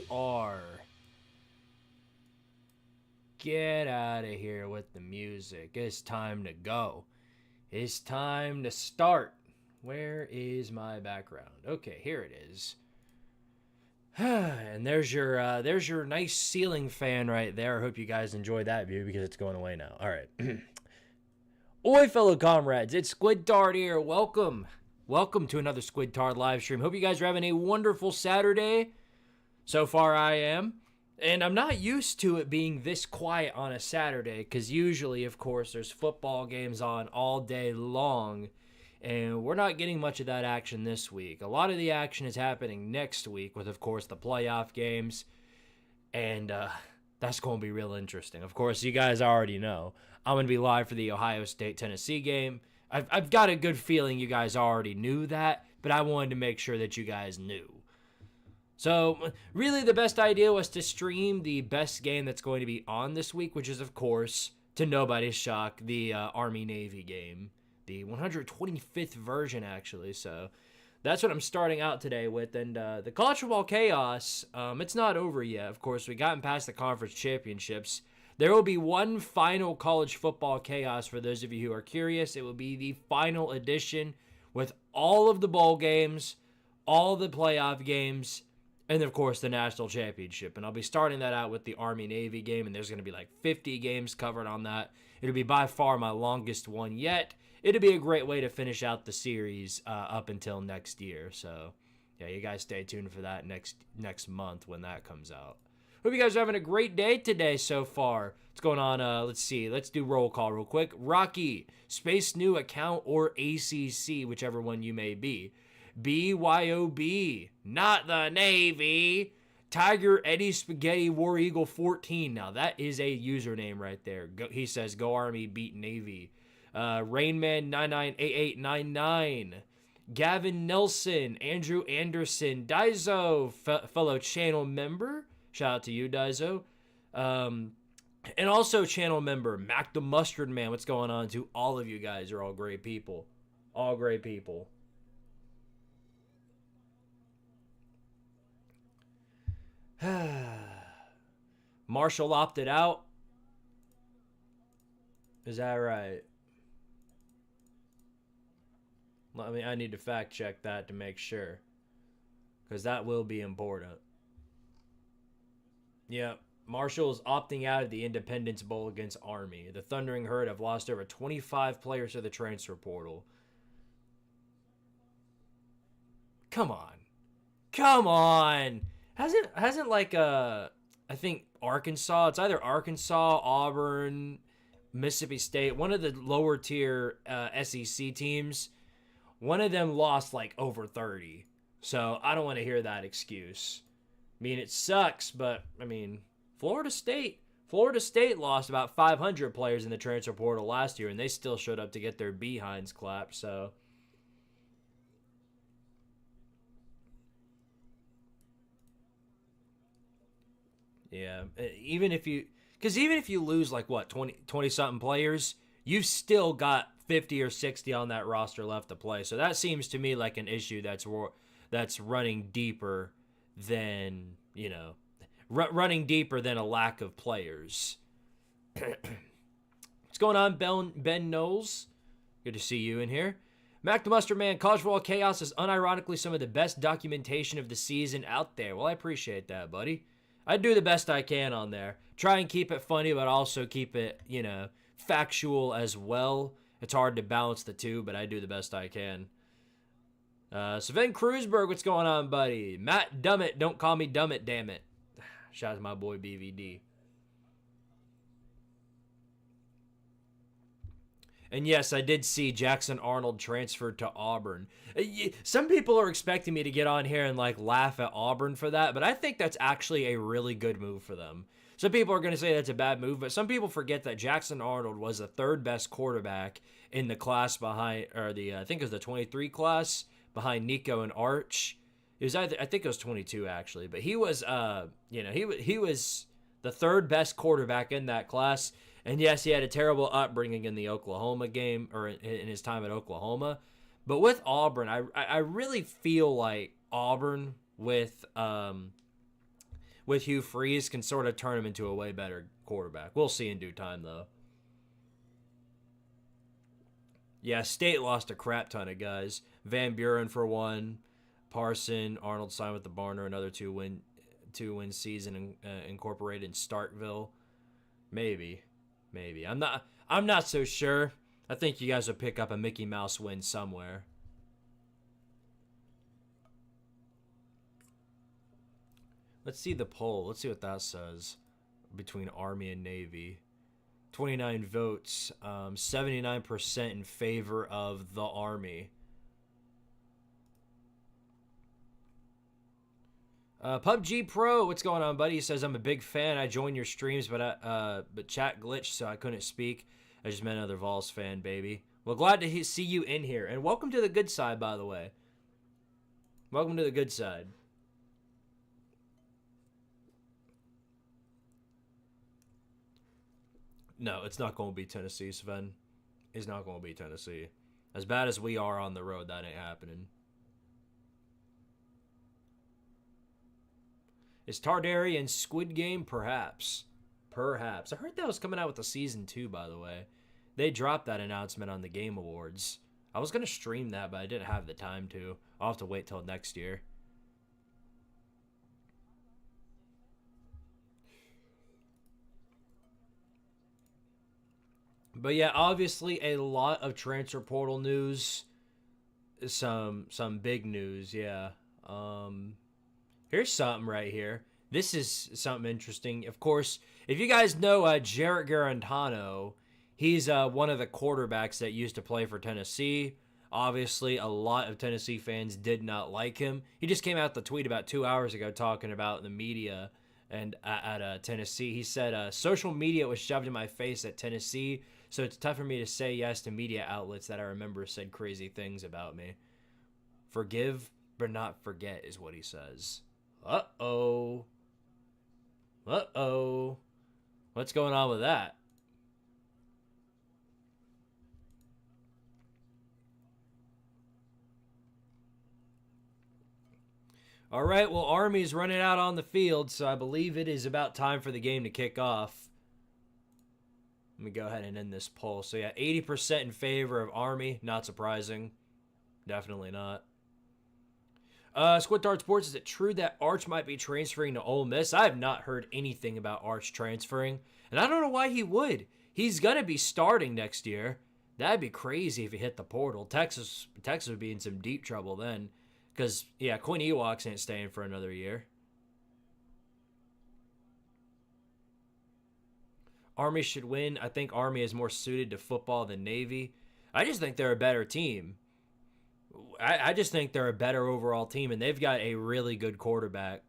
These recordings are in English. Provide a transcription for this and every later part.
we are. Get out of here with the music. It's time to go. It's time to start. Where is my background? Okay, here it is. And there's your nice ceiling fan right there. I hope you guys enjoyed that view because it's going away now. All right. Oi, fellow comrades. It's Squidtard here. Welcome. Welcome to another Squidtard live stream. Hope you guys are having a wonderful Saturday. So far, I am. And I'm not used to it being this quiet on a Saturday because usually, of course, there's football games on all day long. And we're not getting much of that action this week. A lot of the action is happening next week with, of course, the playoff games. And that's going to be real interesting. Of course, you guys already know. I'm going to be live for the Ohio State-Tennessee game. I've got a good feeling you guys already knew that, but I wanted to make sure that you guys knew. So, really, the best idea was to stream the best game that's going to be on this week, which is, of course, to nobody's shock, the Army-Navy game. The 125th version, actually. So, that's what I'm starting out today with. And the college football chaos, it's not over yet. Of course, we gotten past the conference championships. There will be one final college football chaos for those of you who are curious. It will be the final edition with all of the bowl games, all the playoff games, and, of course, the national championship. And I'll be starting that out with the Army-Navy game, and there's going to be like 50 games covered on that. It'll be by far my longest one yet. It'll be a great way to finish out the series up until next year. So, yeah, you guys stay tuned for that next month when that comes out. Hope you guys are having a great day today so far. What's going on? Let's see. Let's do roll call real quick. Rocky, Space New Account or ACC, whichever one you may be. BYOB, not the Navy. Tiger Eddie Spaghetti War Eagle 14. Now, that is a username right there. He says, Go Army, beat Navy. Rainman998899. Gavin Nelson, Andrew Anderson, Daizo, fellow channel member. Shout out to you, Daizo. And also channel member, Mac the Mustard Man. What's going on to all of you guys? You're all great people. All great people. Marshall opted out. Is that right? I need to fact check that to make sure. Because that will be important. Yeah, Marshall is opting out of the Independence Bowl against Army. The Thundering Herd have lost over 25 players to the transfer portal. Come on. Come on. Hasn't like I think Arkansas, it's either Arkansas, Auburn, Mississippi State, one of the lower tier SEC teams, one of them lost like over 30. So I don't want to hear that excuse. I mean, it sucks, but I mean, Florida State lost about 500 players in the transfer portal last year, and they still showed up to get their behinds clapped. So, yeah, even if you lose like what 20 something players, you've still got 50 or 60 on that roster left to play. So that seems to me like an issue that's running deeper than, running deeper than a lack of players. What's going on, Ben Knowles? Good to see you in here. Mac the Mustard Man, College Football Chaos is unironically some of the best documentation of the season out there. Well, I appreciate that, buddy. I do the best I can on there. Try and keep it funny, but also keep it, factual as well. It's hard to balance the two, but I do the best I can. Sven Kreuzberg, what's going on, buddy? Matt Dummit, don't call me Dummit, damn it. Shout out to my boy BVD. And yes, I did see Jackson Arnold transferred to Auburn. Some people are expecting me to get on here and laugh at Auburn for that, but I think that's actually a really good move for them. Some people are going to say that's a bad move, but some people forget that Jackson Arnold was the third best quarterback in the class behind, or I think it was the 23 class, behind Nico and Arch. It was I think it was 22 actually, but he was he was the third best quarterback in that class. And yes, he had a terrible upbringing in the Oklahoma game, or in his time at Oklahoma. But with Auburn, I really feel like Auburn with with Hugh Freeze can sort of turn him into a way better quarterback. We'll see in due time, though. Yeah, State lost a crap ton of guys. Van Buren for one, Parson, Arnold signed with the Barner, another two-win season incorporated in Starkville. Maybe. I'm not so sure. I think you guys will pick up a Mickey Mouse win somewhere. Let's see the poll. Let's see what that says between Army and Navy. 29 votes, 79% in favor of the Army. PUBG Pro, what's going on, buddy? He says, I'm a big fan. I joined your streams, but chat glitched, so I couldn't speak. I just met another Vols fan, baby. Well, glad to see you in here. And welcome to the good side, by the way. Welcome to the good side. No, it's not going to be Tennessee, Sven. It's not going to be Tennessee. As bad as we are on the road, that ain't happening. Is Targaryen Squid Game? Perhaps. Perhaps. I heard that was coming out with the season 2, by the way. They dropped that announcement on the Game Awards. I was going to stream that, but I didn't have the time to. I'll have to wait till next year. But yeah, obviously a lot of transfer portal news. Some big news, yeah. Here's something right here. This is something interesting. Of course, if you guys know Jarrett Garantano, he's one of the quarterbacks that used to play for Tennessee. Obviously, a lot of Tennessee fans did not like him. He just came out the tweet about 2 hours ago talking about the media and at Tennessee. He said, social media was shoved in my face at Tennessee, so it's tough for me to say yes to media outlets that I remember said crazy things about me. Forgive, but not forget is what he says. Uh-oh. Uh-oh. What's going on with that? All right, well, Army's running out on the field, so I believe it is about time for the game to kick off. Let me go ahead and end this poll. So, yeah, 80% in favor of Army. Not surprising. Definitely not. Squidtard Sports, is it true that Arch might be transferring to Ole Miss? I have not heard anything about Arch transferring, and I don't know why he would. He's going to be starting next year. That'd be crazy if he hit the portal. Texas would be in some deep trouble then. Because, yeah, Quinn Ewok's ain't staying for another year. Army should win. I think Army is more suited to football than Navy. I just think they're a better team. I just think they're a better overall team, and they've got a really good quarterback.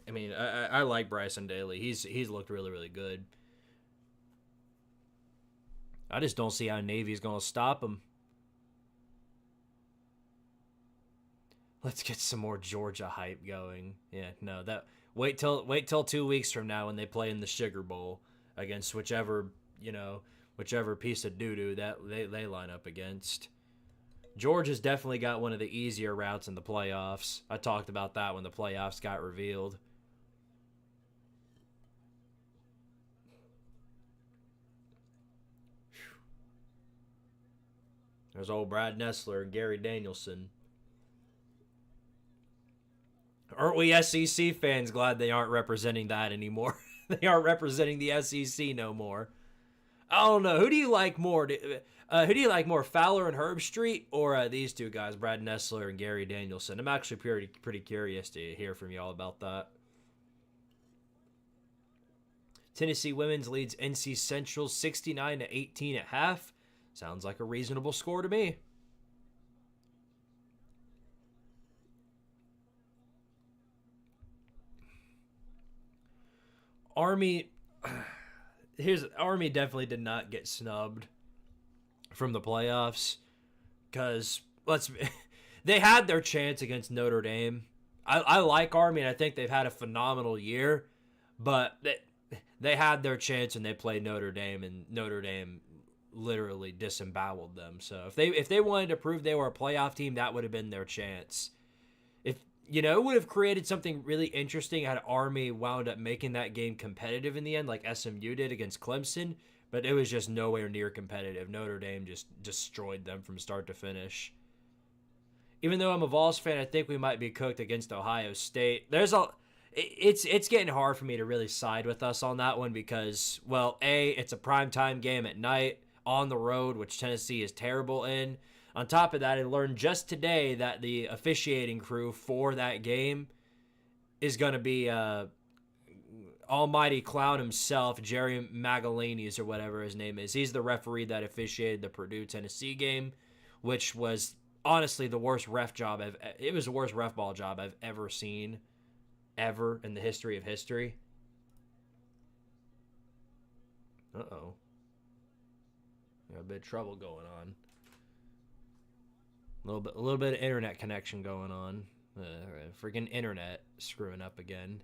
I mean, I like Bryson Daly. He's looked really, really good. I just don't see how Navy's going to stop him. Let's get some more Georgia hype going. Yeah, no, that wait till 2 weeks from now when they play in the Sugar Bowl against whichever piece of doo-doo that they line up against. Georgia's definitely got one of the easier routes in the playoffs. I talked about that when the playoffs got revealed. There's old Brad Nessler and Gary Danielson. Aren't we SEC fans glad they aren't representing that anymore? They aren't representing the SEC no more. I don't know. Who do you like more? Fowler and Herbstreit, or these two guys, Brad Nessler and Gary Danielson? I'm actually pretty curious to hear from y'all about that. Tennessee women's leads NC Central 69-18 at half. Sounds like a reasonable score to me. Army definitely did not get snubbed from the playoffs because they had their chance against Notre Dame. I like Army, and I think they've had a phenomenal year, but they had their chance and they played Notre Dame, and Notre Dame literally disemboweled them. So if they wanted to prove they were a playoff team, that would have been their chance. it would have created something really interesting had Army wound up making that game competitive in the end, like SMU did against Clemson, but it was just nowhere near competitive. Notre Dame just destroyed them from start to finish. Even though I'm a Vols fan, I think we might be cooked against Ohio State. It's getting hard for me to really side with us on that one because, well, A, it's a primetime game at night on the road, which Tennessee is terrible in. On top of that, I learned just today that the officiating crew for that game is going to be almighty clown himself, Jerry Magalanes or whatever his name is. He's the referee that officiated the Purdue-Tennessee game, which was honestly the worst ref job it was the worst ref ball job I've ever seen, ever in the history of history. Uh-oh. Got a bit of trouble going on. A little bit of internet connection going on. Freaking internet screwing up again.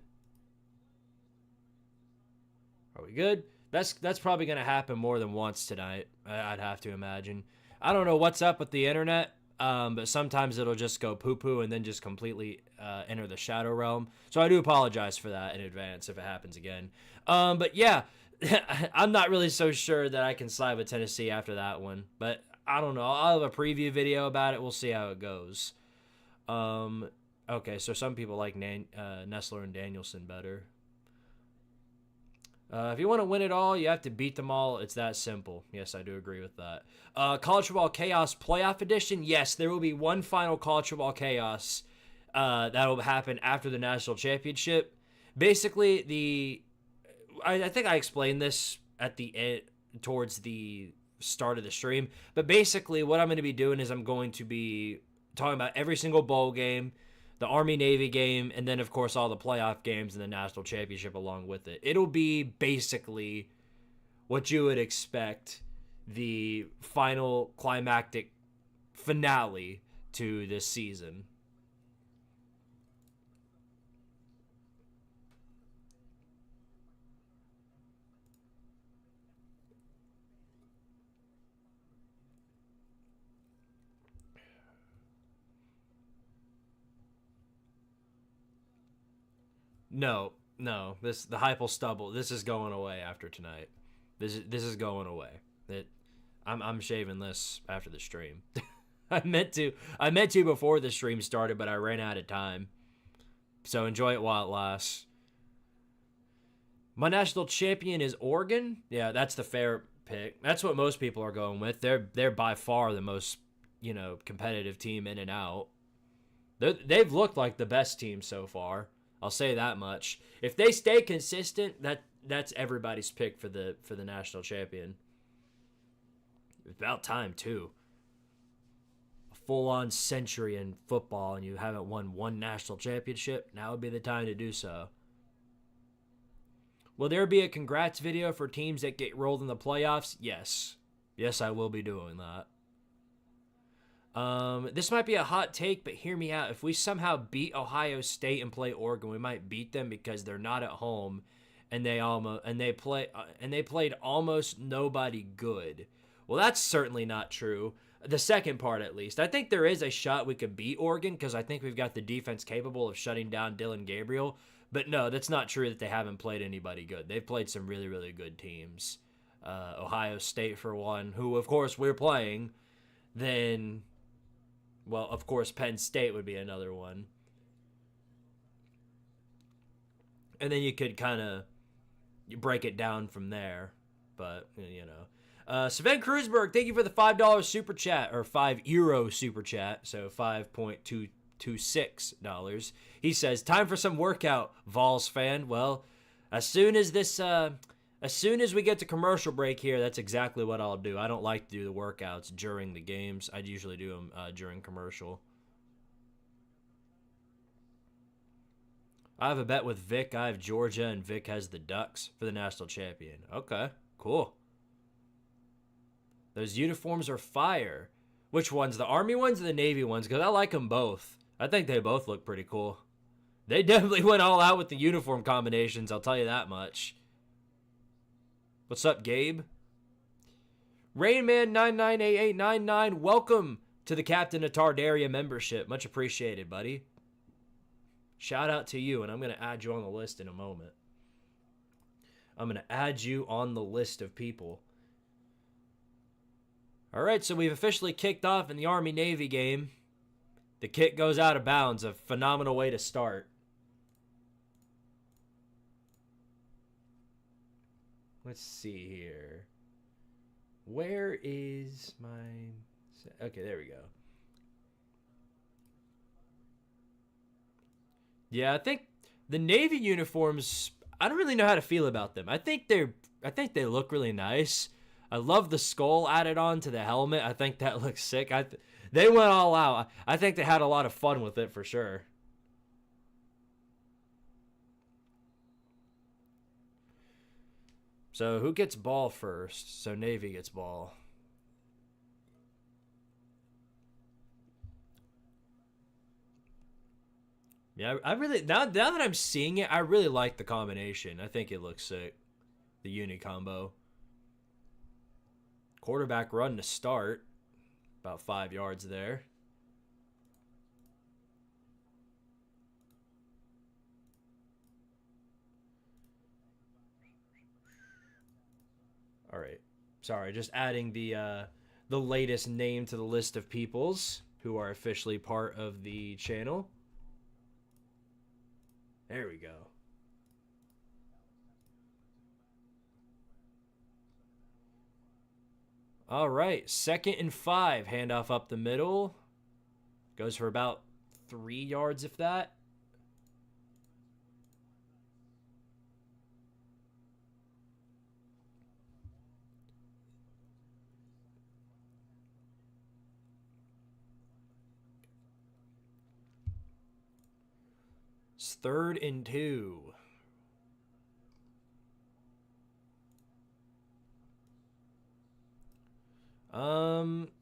Are we good? That's probably going to happen more than once tonight, I'd have to imagine. I don't know what's up with the internet, but sometimes it'll just go poo-poo and then just completely enter the shadow realm. So I do apologize for that in advance if it happens again. But yeah, I'm not really so sure that I can side with Tennessee after that one. But I don't know. I'll have a preview video about it. We'll see how it goes. Okay, so some people like Nestler and Danielson better. If you want to win it all, you have to beat them all. It's that simple. Yes, I do agree with that. College Football Chaos Playoff Edition. Yes, there will be one final College Football Chaos that will happen after the National Championship. Basically, I think I explained this at the end, towards the start of the stream. But basically, what I'm going to be doing is I'm going to be talking about every single bowl game, the Army-Navy game, and then, of course, all the playoff games and the national championship along with it. It'll be basically what you would expect the final climactic finale to this season. No, the hype will stubble. This is going away after tonight. This is going away. I'm shaving this after the stream. I meant to before the stream started, but I ran out of time. So enjoy it while it lasts. My national champion is Oregon. Yeah, that's the fair pick. That's what most people are going with. They're by far the most, competitive team in and out. They've looked like the best team so far. I'll say that much. If they stay consistent, that's everybody's pick for the national champion. It's about time too. A full-on century in football, and you haven't won one national championship. Now would be the time to do so. Will there be a congrats video for teams that get rolled in the playoffs? Yes. Yes, I will be doing that. This might be a hot take, but hear me out. If we somehow beat Ohio State and play Oregon, we might beat them because they're not at home, and they played almost nobody good. Well, that's certainly not true. The second part, at least. I think there is a shot we could beat Oregon because I think we've got the defense capable of shutting down Dylan Gabriel. But no, that's not true that they haven't played anybody good. They've played some really, really good teams. Ohio State, for one, who, of course, we're playing. Then, well, of course, Penn State would be another one. And then you could kind of break it down from there. But, Sven Krusberg, thank you for the $5 super chat, or €5 super chat, so $5.226. He says, time for some workout, Vols fan. Well, as soon as we get to commercial break here, that's exactly what I'll do. I don't like to do the workouts during the games. I'd usually do them during commercial. I have a bet with Vic. I have Georgia, and Vic has the Ducks for the national champion. Okay, cool. Those uniforms are fire. Which ones? The Army ones or the Navy ones? Because I like them both. I think they both look pretty cool. They definitely went all out with the uniform combinations, I'll tell you that much. What's up, Gabe? Rainman998899, welcome to the Captain of Tardaria membership. Much appreciated, buddy. Shout out to you, and I'm going to add you on the list in a moment. I'm going to add you on the list of people. All right, so we've officially kicked off in the Army-Navy game. The kick goes out of bounds. A phenomenal way to start. Let's see here. Where is my... Okay, there we go. Yeah, I think the Navy uniforms, I don't really know how to feel about them. I think they look really nice. I love the skull added on to the helmet. I think that looks sick. They went all out. I think they had a lot of fun with it for sure. So who gets ball first? So Navy gets ball. Yeah, I really now that I'm seeing it, I really like the combination. I think it looks sick. The uni combo. Quarterback run to start. About 5 yards there. All right. Sorry, just adding the latest name to the list of peoples who are officially part of the channel. There we go. All right, 2nd and 5. Handoff up the middle. Goes for about 3 yards, if that. It's 3rd and 2.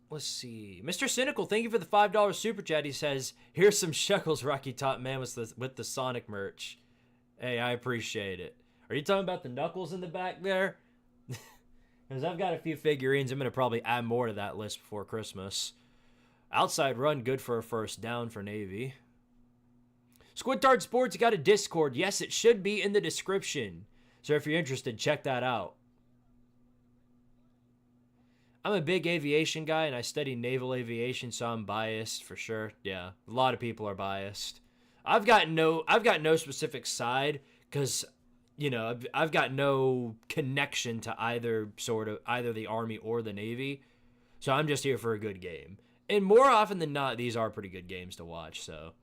Let's see. Mr. Cynical, thank you for the $5 super chat. He says, "Here's some shekels, Rocky Top Man, with the Sonic merch." Hey, I appreciate it. Are you talking about the knuckles in the back there? Because I've got a few figurines. I'm going to probably add more to that list before Christmas. Outside run, good for a first down for Navy. Squidtard Sports, you got a Discord. Yes, it should be in the description. So if you're interested, check that out. I'm a big aviation guy, and I study naval aviation, so I'm biased for sure. Yeah, a lot of people are biased. I've got no specific side because, you know, I've got no connection to either the Army or the Navy. So I'm just here for a good game. And more often than not, these are pretty good games to watch, so.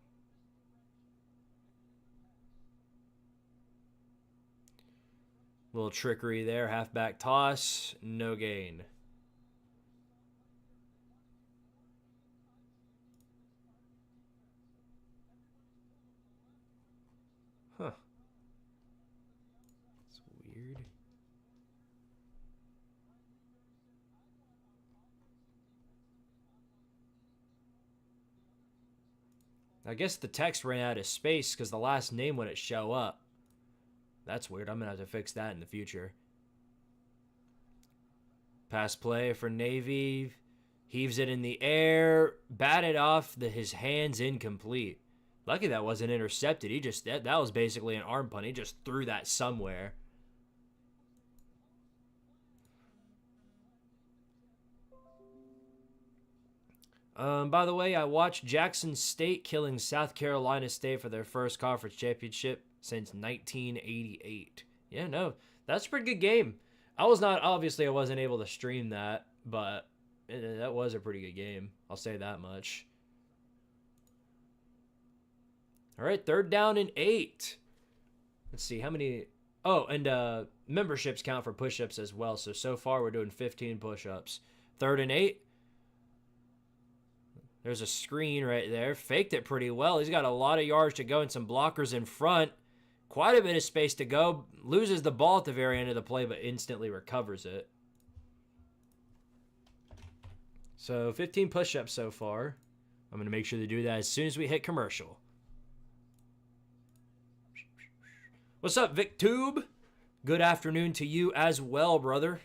Little trickery there, halfback toss, no gain. Huh. It's weird. I guess the text ran out of space because the last name wouldn't show up. That's weird. I'm going to have to fix that in the future. Pass play for Navy. Heaves it in the air. Batted off. His hands incomplete. Lucky that wasn't intercepted. That was basically an arm punt. He just threw that somewhere. By the way, I watched Jackson State killing South Carolina State for their first conference championship since 1988. Yeah, no, that's a pretty good game. I wasn't able to stream that, but that was a pretty good game. I'll say that much. All right, 3rd down and 8. Let's see how many. Oh, and memberships count for push-ups as well. So far we're doing 15 push-ups. 3rd and 8. There's a screen right there. Faked it pretty well. He's got a lot of yards to go and some blockers in front. Quite a bit of space to go. Loses the ball at the very end of the play, but instantly recovers it. So 15 push-ups so far. I'm going to make sure to do that as soon as we hit commercial. What's up, VicTube? Good afternoon to you as well, brother.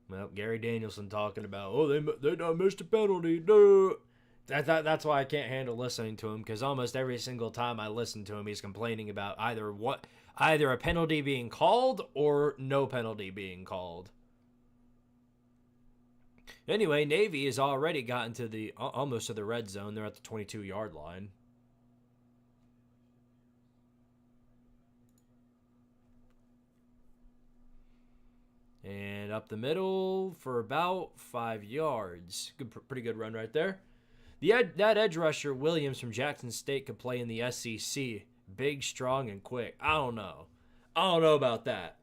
Well, Gary Danielson talking about, oh, they not missed a penalty. No. That's why I can't handle listening to him, because almost every single time I listen to him, he's complaining about either a penalty being called or no penalty being called. Anyway, Navy has already gotten to the almost to the red zone. They're at the 22-yard line. And up the middle for about 5 yards. Pretty good run right there. That edge rusher, Williams from Jackson State, could play in the SEC. Big, strong, and quick. I don't know. I don't know about that.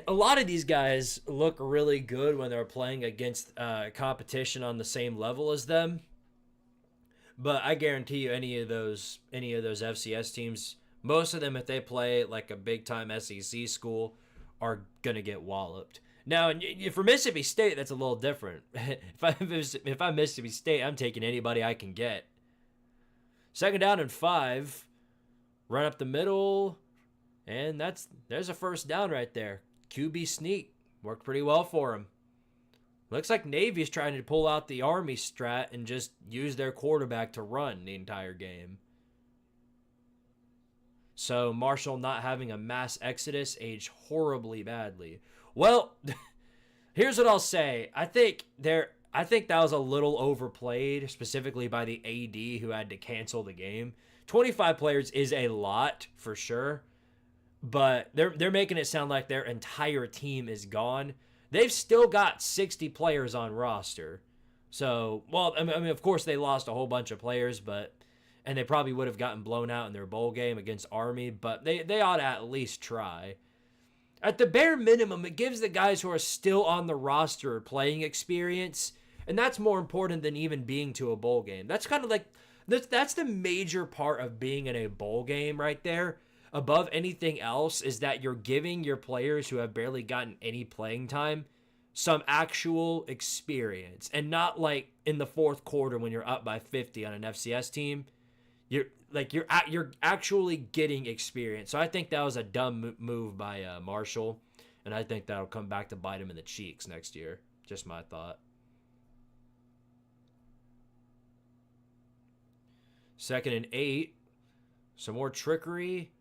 A lot of these guys look really good when they're playing against competition on the same level as them. But I guarantee you any of those FCS teams, most of them, if they play like a big-time SEC school, are going to get walloped. Now, for Mississippi State, that's a little different. If I'm Mississippi State, I'm taking anybody I can get. 2nd down and 5. Run up the middle. And there's a first down right there. QB sneak. Worked pretty well for him. Looks like Navy's trying to pull out the Army strat and just use their quarterback to run the entire game. So Marshall not having a mass exodus aged horribly badly. Well, here's what I'll say. I think that was a little overplayed, specifically by the AD who had to cancel the game. 25 players is a lot for sure, but they're making it sound like their entire team is gone. They've still got 60 players on roster. So, well, I mean, of course they lost a whole bunch of players, and they probably would have gotten blown out in their bowl game against Army, but they ought to at least try. At the bare minimum, it gives the guys who are still on the roster playing experience, and that's more important than even being to a bowl game. That's kind of like, that's the major part of being in a bowl game right there. Above anything else is that you're giving your players who have barely gotten any playing time some actual experience, and not like in the fourth quarter when you're up by 50 on an FCS team. You're actually getting experience. So I think that was a dumb move by Marshall, and I think that'll come back to bite him in the cheeks next year. Just my thought. 2nd and 8. Some more trickery.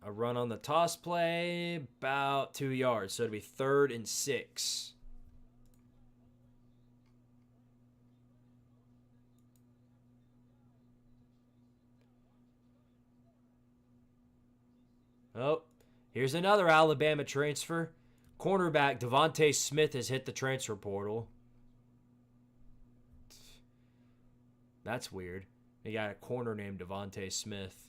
A run on the toss play, about 2 yards. So it'll be 3rd and 6. Oh, here's another Alabama transfer. Cornerback Devontae Smith has hit the transfer portal. That's weird. They got a corner named Devontae Smith.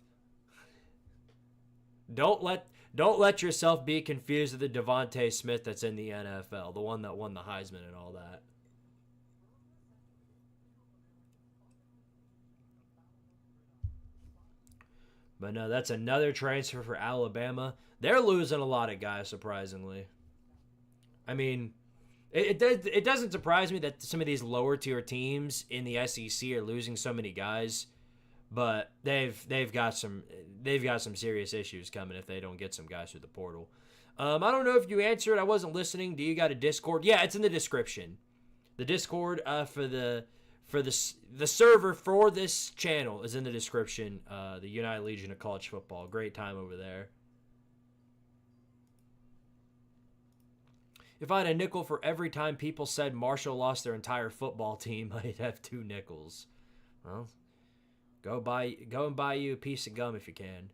Don't let yourself be confused with the Devontae Smith that's in the NFL, the one that won the Heisman and all that. But no, that's another transfer for Alabama. They're losing a lot of guys, surprisingly. I mean, it doesn't surprise me that some of these lower tier teams in the SEC are losing so many guys, but they've got some serious issues coming if they don't get some guys through the portal. I don't know if you answered. I wasn't listening. Do you got a Discord? Yeah, it's in the description. The Discord for the server for this channel is in the description. The United Legion of College Football. Great time over there. If I had a nickel for every time people said Marshall lost their entire football team, I'd have 2 nickels. Well, go and buy you a piece of gum if you can.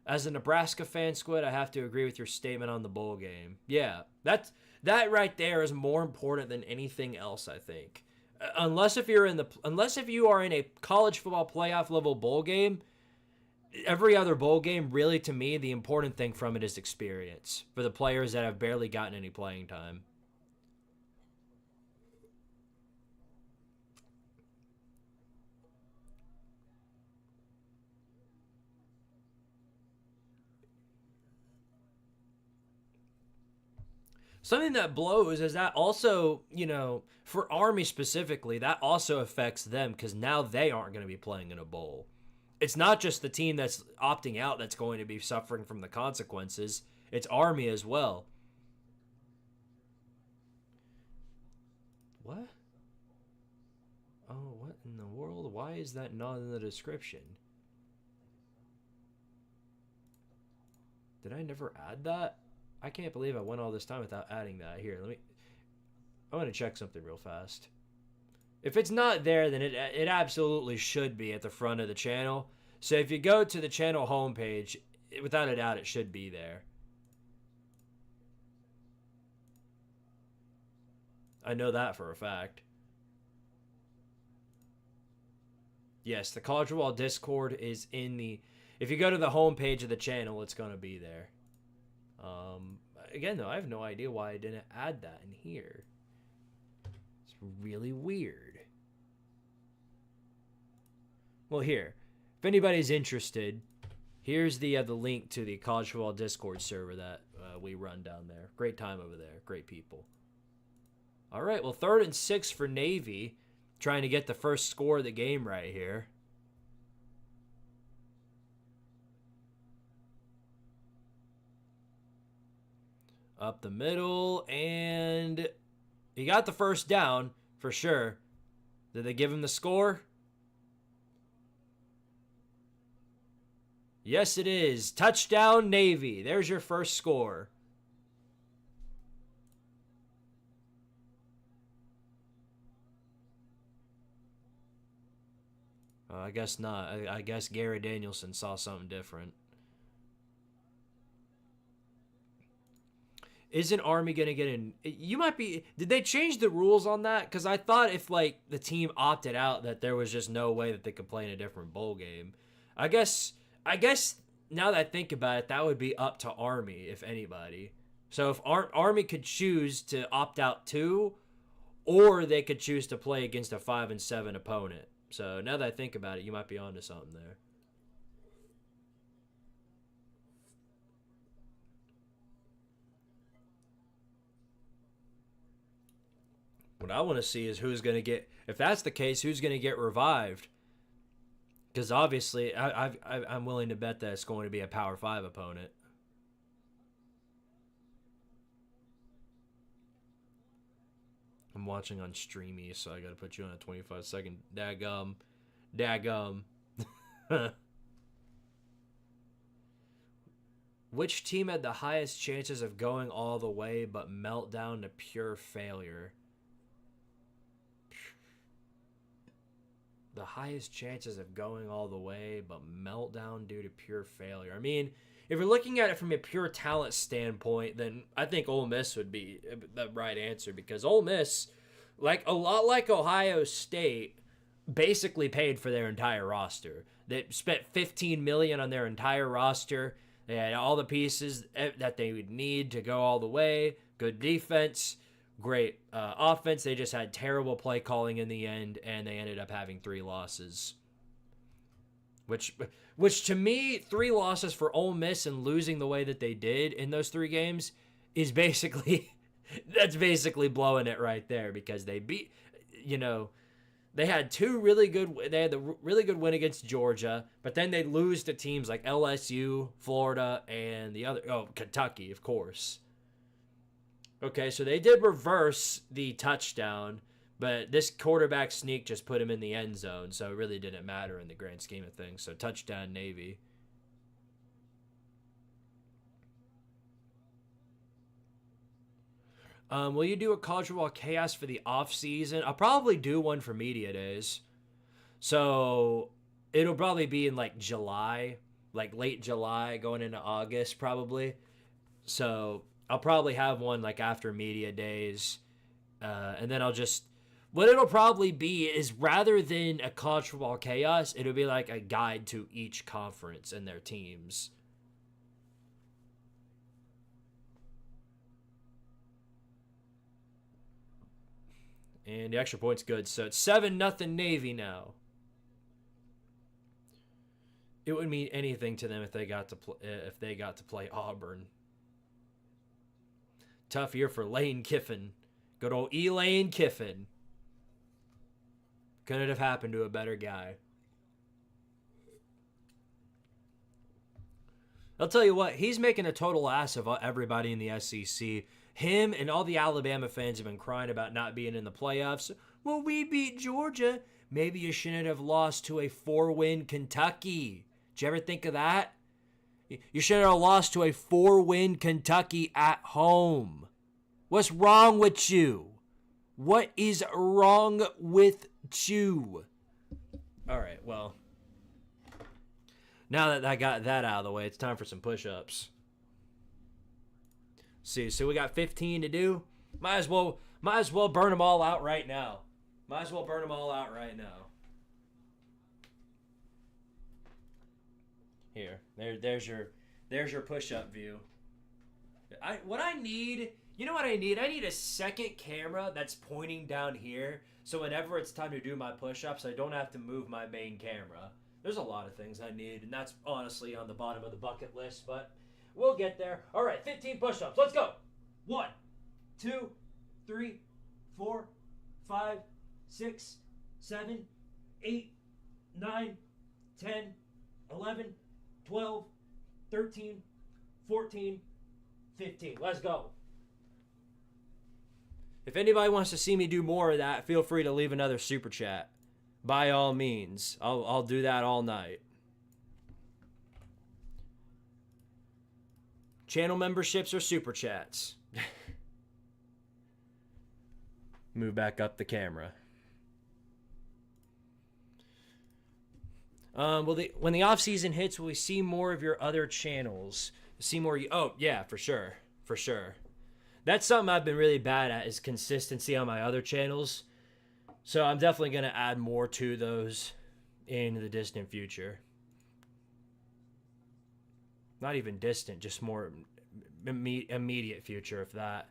As a Nebraska fan, Squid, I have to agree with your statement on the bowl game. Yeah, that right there is more important than anything else, I think. Unless if you are in a college football playoff level bowl game, every other bowl game, really, to me, the important thing from it is experience for the players that have barely gotten any playing time. Something that blows is that also, for Army specifically, that also affects them because now they aren't going to be playing in a bowl. it's not just the team that's opting out that's going to be suffering from the consequences. It's Army as well. What? Oh, what in the world? Why is that not in the description? Did I never add that? I can't believe I went all this time without adding that. Here, I want to check something real fast. If it's not there, then it absolutely should be at the front of the channel. So if you go to the channel homepage, without a doubt, it should be there. I know that for a fact. Yes, the College Football Discord is in the... If you go to the homepage of the channel, it's going to be there. Again, though, I have no idea why I didn't add that in here. It's really weird. Well, here, if anybody's interested, here's the link to the College Football Discord server that we run down there. Great time over there. Great people. All right, well, 3rd and 6 for Navy. Trying to get the first score of the game right here. Up the middle, and he got the first down for sure. Did they give him the score? Yes, it is. Touchdown, Navy. There's your first score. I guess not. I guess Gary Danielson saw something different. Isn't Army going to get in? You might be... Did they change the rules on that? Because I thought if, like, the team opted out that there was just no way that they could play in a different bowl game. I guess now that I think about it, that would be up to Army, if anybody. So if Army could choose to opt out too, or they could choose to play against a 5-7 opponent. So now that I think about it, you might be onto something there. What I want to see is who's going to get, if that's the case, who's going to get revived. Because obviously, I'm willing to bet that it's going to be a Power 5 opponent. I'm watching on Streamy, so I got to put you on a 25-second daggum. Which team had the highest chances of going all the way but meltdown to pure failure? The highest chances of going all the way but meltdown due to pure failure. I mean, if you're looking at it from a pure talent standpoint, then I think Ole Miss would be the right answer, because Ole Miss, like a lot like Ohio State, basically paid for their entire roster. They spent $15 million on their entire roster. They had all the pieces that they would need to go all the way. Good defense, great offense. They just had terrible play calling in the end, and they ended up having 3 losses. Which to me, 3 losses for Ole Miss and losing the way that they did in those 3 games is basically, that's basically blowing it right there, because they beat, they had 2 really good, they had the really good win against Georgia, but then they lose to teams like LSU, Florida, and Kentucky, of course. Okay, so they did reverse the touchdown, but this quarterback sneak just put him in the end zone, so it really didn't matter in the grand scheme of things. So touchdown, Navy. Will you do a College Football Chaos for the off season? I'll probably do one for media days. So it'll probably be in like July, like late July going into August probably. So I'll probably have one like after media days. And then what it'll probably be is, rather than a College Football Chaos, it'll be like a guide to each conference and their teams. And the extra point's good, so it's 7-0 Navy now. It would mean anything to them if they got to play Auburn. Tough year for Lane Kiffin. Good old Lane Kiffin. Couldn't have happened to a better guy. I'll tell you what, he's making a total ass of everybody in the SEC. Him and all the Alabama fans have been crying about not being in the playoffs. Well, we beat Georgia. Maybe you shouldn't have lost to a 4-win Kentucky. Did you ever think of that? You shouldn't have lost to a 4-win Kentucky at home. What's wrong with you? What is wrong with you? All right, well, now that I got that out of the way, it's time for some push-ups. See, so we got 15 to do. Might as well burn them all out right now. Here, there's your push-up view. What I need, you know what I need? I need a second camera that's pointing down here, so whenever it's time to do my push-ups, I don't have to move my main camera. There's a lot of things I need, and that's honestly on the bottom of the bucket list, but we'll get there. All right, 15 push-ups. Let's go. 1, 2, 3, 4, 5, 6, 7, 8, 9, 10, 11, 12, 13, 14, 15. Let's go. If anybody wants to see me do more of that, feel free to leave another super chat. By all means, I'll do that all night. Channel memberships or super chats. Move back up the camera. When the off season hits, will we see more of your other channels? See more? Oh yeah, for sure. That's something I've been really bad at, is consistency on my other channels. So I'm definitely going to add more to those in the distant future. Not even distant, just more immediate future, if that.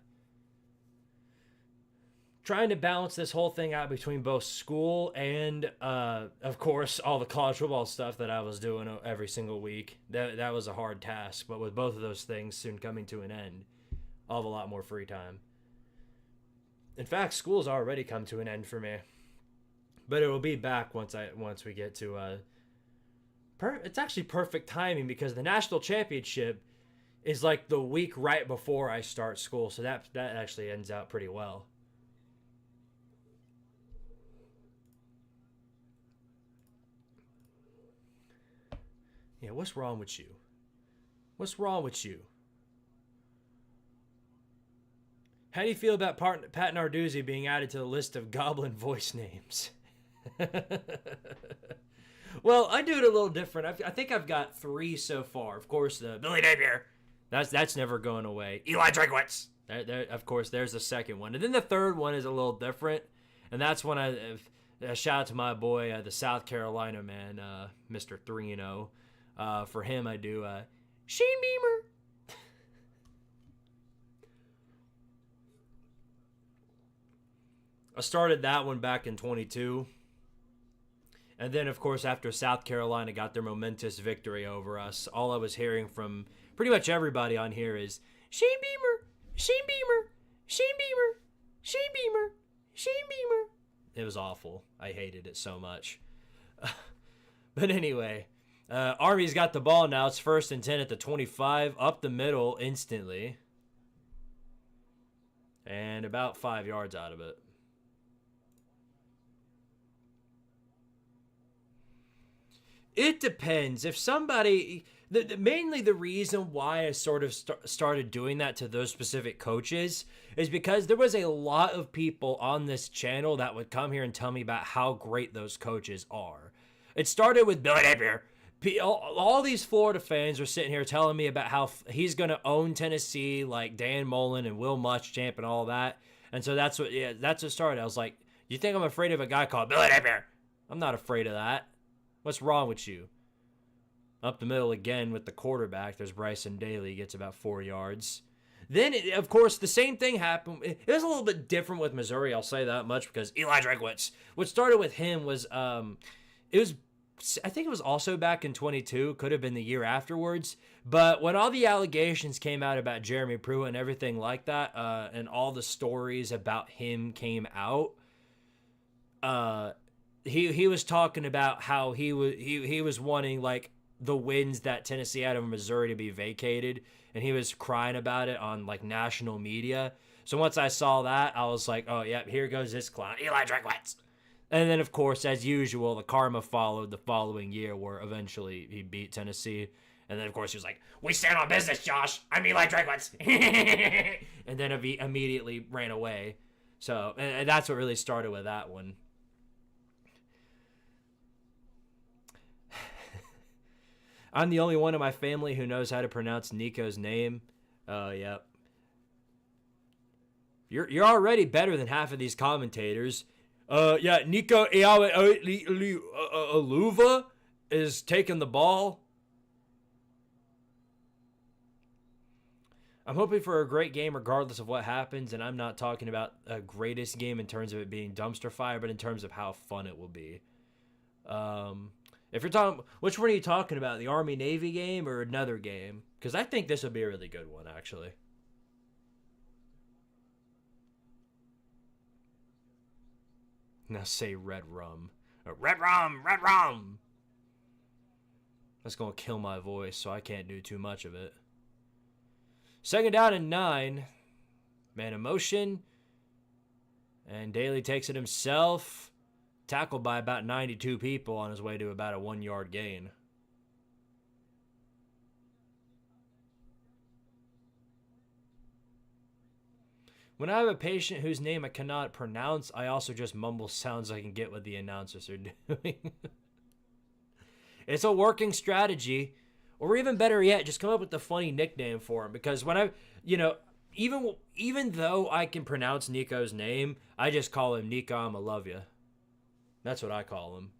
Trying to balance this whole thing out between both school and, of course, all the college football stuff that I was doing every single week. That was a hard task, but with both of those things soon coming to an end, I'll have a lot more free time. In fact, school's already come to an end for me, but it will be back once we get to. It's actually perfect timing because the national championship is like the week right before I start school, so that actually ends out pretty well. Yeah, what's wrong with you? What's wrong with you? How do you feel about Pat Narduzzi being added to the list of goblin voice names? Well, I do it a little different. I think I've got 3 so far. Of course, the Billy Napier. That's never going away. Eli Drinkwitz. Of course, there's the second one. And then the third one is a little different. And that's when I shout out to my boy, the South Carolina man, Mr. 3-0. For him, I do Shane Beamer. I started that one back in 22. And then, of course, after South Carolina got their momentous victory over us, all I was hearing from pretty much everybody on here is, Shane Beamer, Shane Beamer, Shane Beamer, Shane Beamer, Shane Beamer. It was awful. I hated it so much. But anyway, Army's got the ball now. It's 1st and 10 at the 25, up the middle instantly. And about 5 yards out of it. It depends. If somebody, mainly the reason why I sort of started doing that to those specific coaches is because there was a lot of people on this channel that would come here and tell me about how great those coaches are. It started with Billy Napier. All these Florida fans are sitting here telling me about how he's going to own Tennessee, like Dan Mullen and Will Muschamp and all that. And so that's what started. I was like, you think I'm afraid of a guy called Billy Napier? I'm not afraid of that. What's wrong with you? Up the middle again with the quarterback. There's Bryson Daly. He gets about 4 yards. Then, of course, the same thing happened. It was a little bit different with Missouri. I'll say that much because Eli Drinkwitz. What started with him was, I think it was also back in 22. Could have been the year afterwards. But when all the allegations came out about Jeremy Pruitt and everything like that, and all the stories about him came out, he was talking about how he was wanting like the wins that Tennessee had over Missouri to be vacated, and he was crying about it on like national media. So once I saw that, I was like, oh yeah, here goes this clown, Eli Drinkwitz. And then of course, as usual, the karma followed the following year, where eventually he beat Tennessee. And then of course he was like, "We stand on business, Josh. I'm Eli Drinkwitz," and then immediately ran away. So and that's what really started with that one. I'm the only one in my family who knows how to pronounce Nico's name. Oh, yep. You're already better than half of these commentators. Yeah, Nico Aluva is taking the ball. I'm hoping for a great game regardless of what happens, and I'm not talking about a greatest game in terms of it being dumpster fire, but in terms of how fun it will be. If you're talking, which one are you talking about? The Army-Navy game or another game? Because I think this would be a really good one, actually. Now say red rum. Red rum! Red rum! That's going to kill my voice, so I can't do too much of it. 2nd down and 9. Man in motion. And Daly takes it himself. Tackled by about 92 people on his way to about a 1-yard gain. When I have a patient whose name I cannot pronounce, I also just mumble sounds I can get what the announcers are doing. It's a working strategy. Or even better yet, just come up with a funny nickname for him. Because when I, even though I can pronounce Nico's name, I just call him Nico, I'ma love ya. That's what I call him.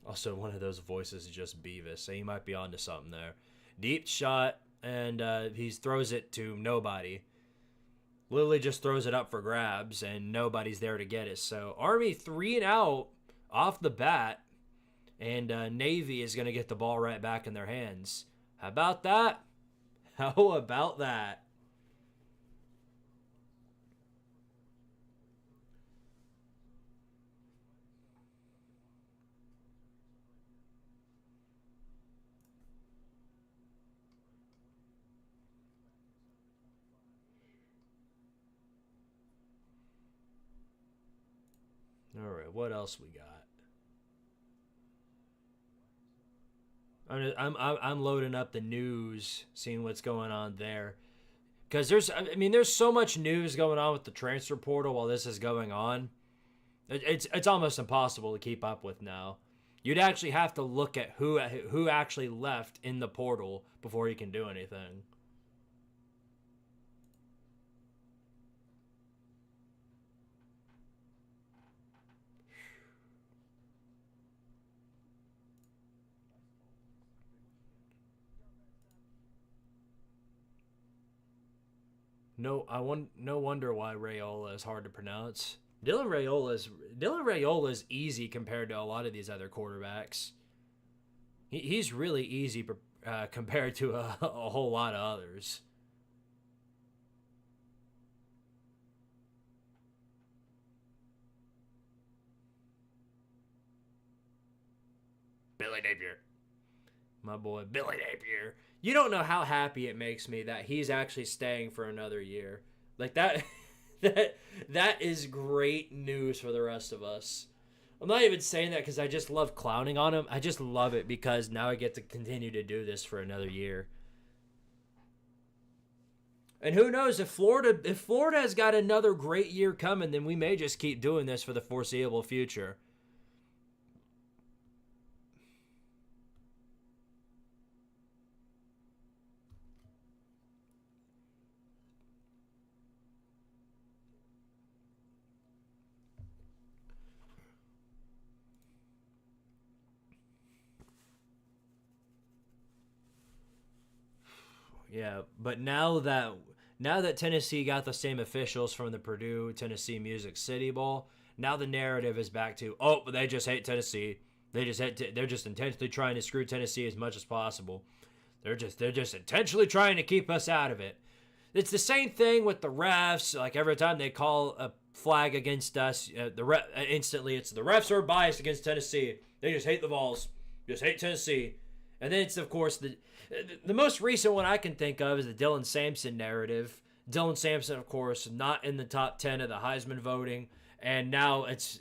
Also, one of those voices is just Beavis, so he might be onto something there. Deep shot, and he throws it to nobody. Literally just throws it up for grabs, and nobody's there to get it. So Army 3 and out off the bat, and Navy is going to get the ball right back in their hands. How about that? How about that? All right, what else we got? I'm loading up the news, seeing what's going on there, because there's so much news going on with the transfer portal while this is going on. It's almost impossible to keep up with now. You'd actually have to look at who actually left in the portal before you can do anything. No wonder why Raiola is hard to pronounce. Dylan Raiola is easy compared to a lot of these other quarterbacks. He's really easy compared to a whole lot of others. Billy Napier. My boy, Billy Napier. You don't know how happy it makes me that he's actually staying for another year. Like that that is great news for the rest of us. I'm not even saying that because I just love clowning on him. I just love it because now I get to continue to do this for another year. And who knows, if Florida has got another great year coming, then we may just keep doing this for the foreseeable future. Yeah, but now that Tennessee got the same officials from the Purdue Tennessee Music City Bowl, now the narrative is back to, oh, but they just hate Tennessee. They're just intentionally trying to screw Tennessee as much as possible. They're just intentionally trying to keep us out of it. It's the same thing with the refs. Like every time they call flag against us. Instantly, it's the refs are biased against Tennessee. They just hate the Vols. Just hate Tennessee. And then it's, of course, the most recent one I can think of is the Dylan Sampson narrative. Dylan Sampson, of course, not in the top 10 of the Heisman voting. And now it's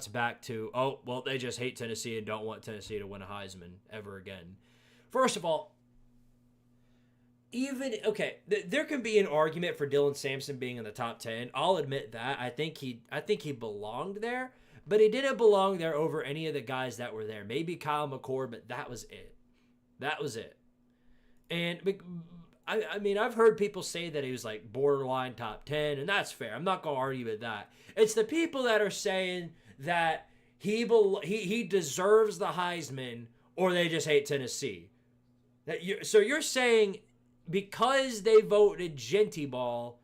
back to, oh, well, they just hate Tennessee and don't want Tennessee to win a Heisman ever again. First of all, there can be an argument for Dylan Sampson being in the top 10. I'll admit that. I think he belonged there, but he didn't belong there over any of the guys that were there. Maybe Kyle McCord, but that was it. That was it. And I mean, I've heard people say that he was like borderline top 10, and that's fair. I'm not going to argue with that. It's the people that are saying that he deserves the Heisman, or they just hate Tennessee. So you're saying because they voted Gentiball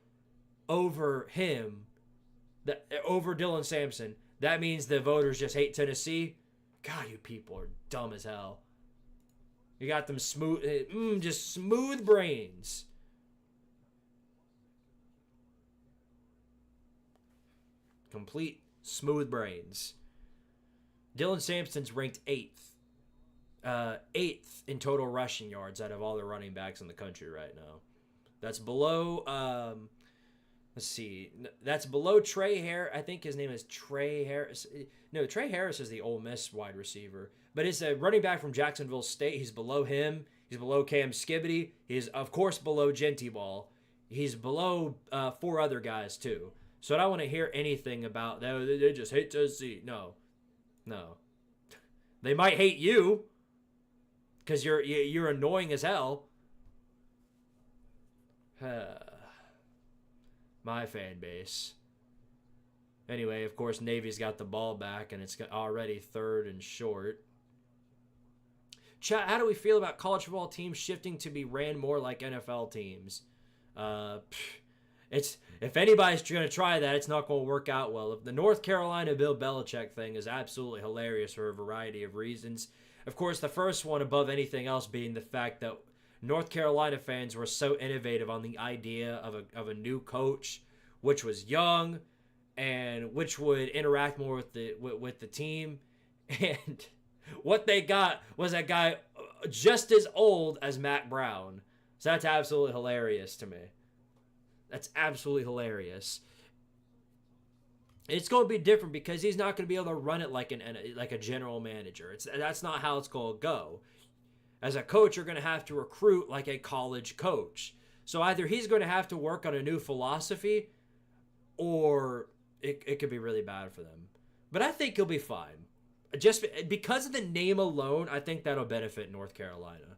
over him, over Dylan Sampson, that means the voters just hate Tennessee? God, you people are dumb as hell. You got them just smooth brains. Complete smooth brains. Dylan Sampson's ranked 8th. 8th in total rushing yards out of all the running backs in the country right now. That's below, let's see. That's below Trey Harris. I think his name is Trey Harris. No, Trey Harris is the Ole Miss wide receiver. But it's a running back from Jacksonville State. He's below him. He's below Cam Skibbity. He's, of course, below Gentiball. He's below 4 other guys, too. So I don't want to hear anything about, they just hate Tennessee. No. They might hate you because you're annoying as hell. My fan base. Anyway, of course, Navy's got the ball back, and it's already 3rd and short. Chat, how do we feel about college football teams shifting to be ran more like NFL teams? If anybody's going to try that, it's not going to work out well. The North Carolina Bill Belichick thing is absolutely hilarious for a variety of reasons. Of course, the first one above anything else being the fact that North Carolina fans were so innovative on the idea of a new coach, which was young and which would interact more with the team. And what they got was a guy just as old as Matt Brown. So that's absolutely hilarious to me. That's absolutely hilarious. It's going to be different because he's not going to be able to run it like a general manager. That's not how it's going to go. As a coach, you're going to have to recruit like a college coach. So either he's going to have to work on a new philosophy, or it could be really bad for them. But I think he'll be fine. Just because of the name alone, I think that'll benefit North Carolina.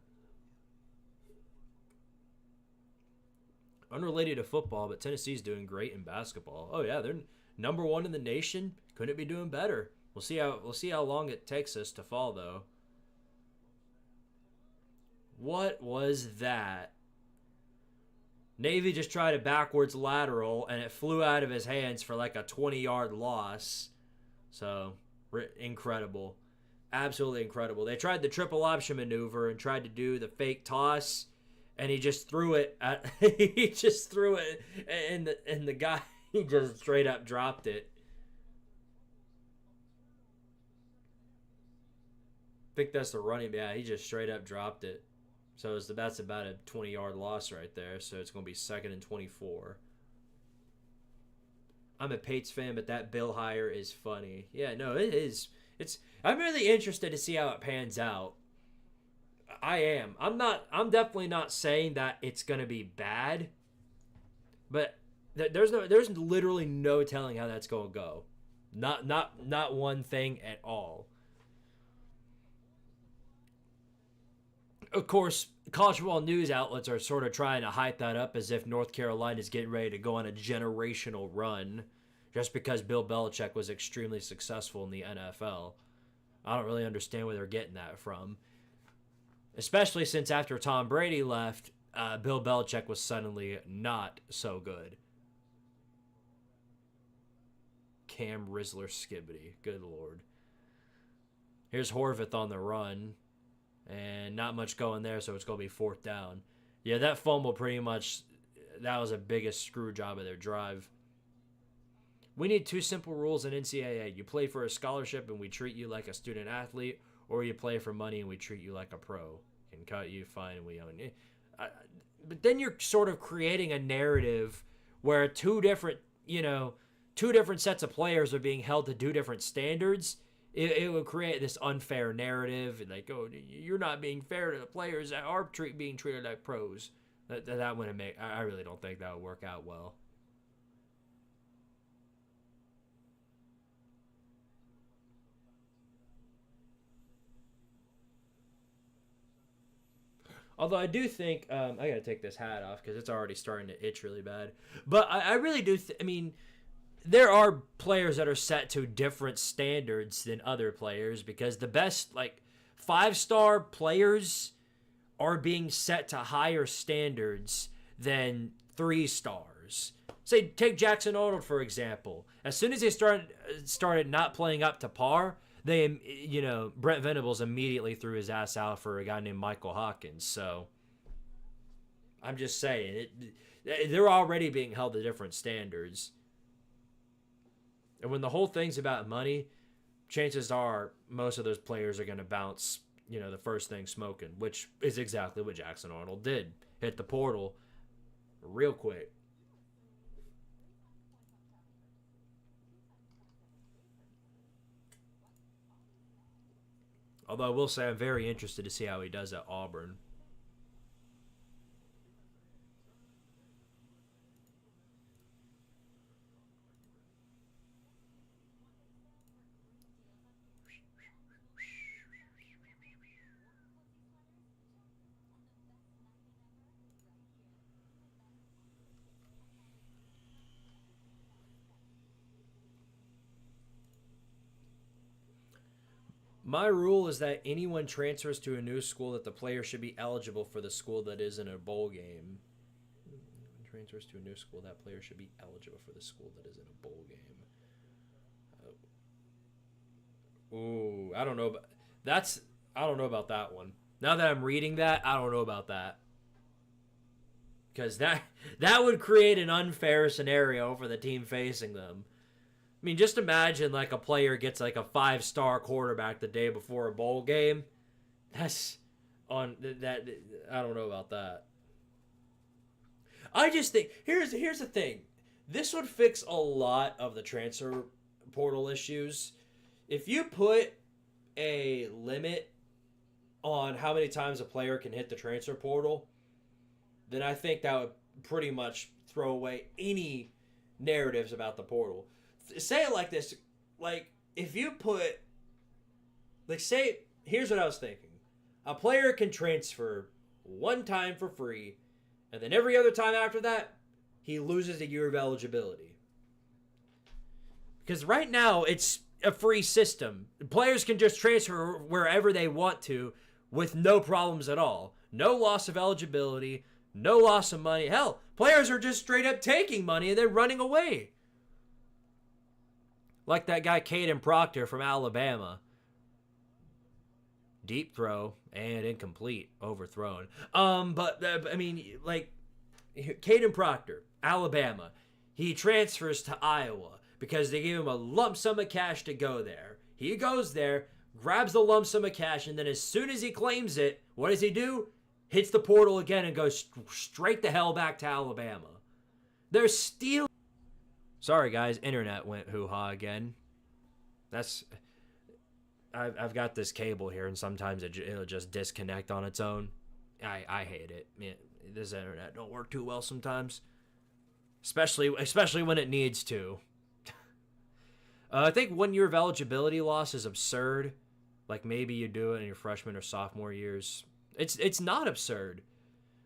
Unrelated to football, but Tennessee's doing great in basketball. Oh yeah, they're number 1 in the nation. Couldn't be doing better. We'll see how long it takes us to fall, though. What was that? Navy just tried a backwards lateral, and it flew out of his hands for like a 20-yard loss. So, incredible. Absolutely incredible. They tried the triple option maneuver and tried to do the fake toss, and he just threw it and the guy, he just straight up dropped it. I think that's the running back. Yeah, he just straight up dropped it. So that's about a 20-yard loss right there. So it's going to be 2nd and 24. I'm a Pates fan, but that Bill hire is funny. Yeah, no, it is. I'm really interested to see how it pans out. I am. I'm definitely not saying that it's going to be bad, but there's literally no telling how that's going to go. Not one thing at all. Of course, college football news outlets are sort of trying to hype that up as if North Carolina is getting ready to go on a generational run just because Bill Belichick was extremely successful in the NFL. I don't really understand where they're getting that from. Especially since after Tom Brady left, Bill Belichick was suddenly not so good. Cam Rizzler Skibbity. Good Lord. Here's Horvath on the run. And not much going there, so it's going to be 4th down. Yeah, that fumble pretty much, that was the biggest screw job of their drive. We need two simple rules in NCAA. You play for a scholarship and we treat you like a student athlete, or you play for money and we treat you like a pro. Can cut you, fine, we own you. But then you're sort of creating a narrative where two different sets of players are being held to two different standards. It would create this unfair narrative, like, oh, you're not being fair to the players that are being treated like pros. That wouldn't make. I really don't think that would work out well. Although I do think I gotta take this hat off because it's already starting to itch really bad. But I really do. I mean, there are players that are set to different standards than other players because the best, like, 5-star players are being set to higher standards than 3 stars. Say, take Jackson Arnold, for example. As soon as they started not playing up to par, Brent Venables immediately threw his ass out for a guy named Michael Hawkins. So, I'm just saying, they're already being held to different standards. And when the whole thing's about money, chances are most of those players are going to bounce, the first thing smoking, which is exactly what Jackson Arnold did. Hit the portal real quick. Although I will say I'm very interested to see how he does at Auburn. My rule is that anyone transfers to a new school that the player should be eligible for the school that is in a bowl game. Transfers to a new school, that player should be eligible for the school that is in a bowl game. Ooh, I don't know about I don't know about that one. Now that I'm reading that, I don't know about that. Because that would create an unfair scenario for the team facing them. I mean, just imagine like a player gets like a 5-star quarterback the day before a bowl game. That's on that. I don't know about that. I just think here's the thing. This would fix a lot of the transfer portal issues. If you put a limit on how many times a player can hit the transfer portal, then I think that would pretty much throw away any narratives about the portal. Say it like this, like, if you put, like, say, here's what I was thinking. A player can transfer one time for free, and then every other time after that, he loses a year of eligibility. Because right now, it's a free system. Players can just transfer wherever they want to with no problems at all. No loss of eligibility, no loss of money. Hell, players are just straight up taking money and then running away. Like that guy Caden Proctor from Alabama. Deep throw and incomplete, overthrown. I mean, like, Caden Proctor, Alabama. He transfers to Iowa because they gave him a lump sum of cash to go there. He goes there, grabs the lump sum of cash, and then as soon as he claims it, what does he do? Hits the portal again and goes straight the hell back to Alabama. They're stealing. Sorry, guys. Internet went hoo-ha again. I've got this cable here, and sometimes it'll just disconnect on its own. I hate it. This internet don't work too well sometimes, especially when it needs to. I think 1 year of eligibility loss is absurd. Like, maybe you do it in your freshman or sophomore years. It's not absurd.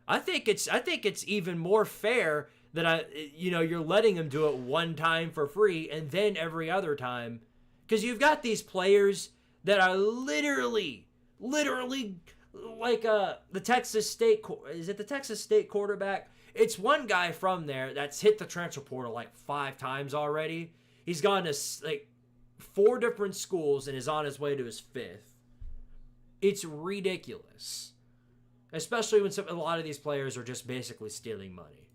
I think it's even more fair that you're letting them do it one time for free and then every other time, because you've got these players that are literally like the Texas State. Is it the Texas State quarterback? It's one guy from there that's hit the transfer portal like 5 times already. He's gone to like 4 different schools and is on his way to his 5th. It's ridiculous, especially when a lot of these players are just basically stealing money.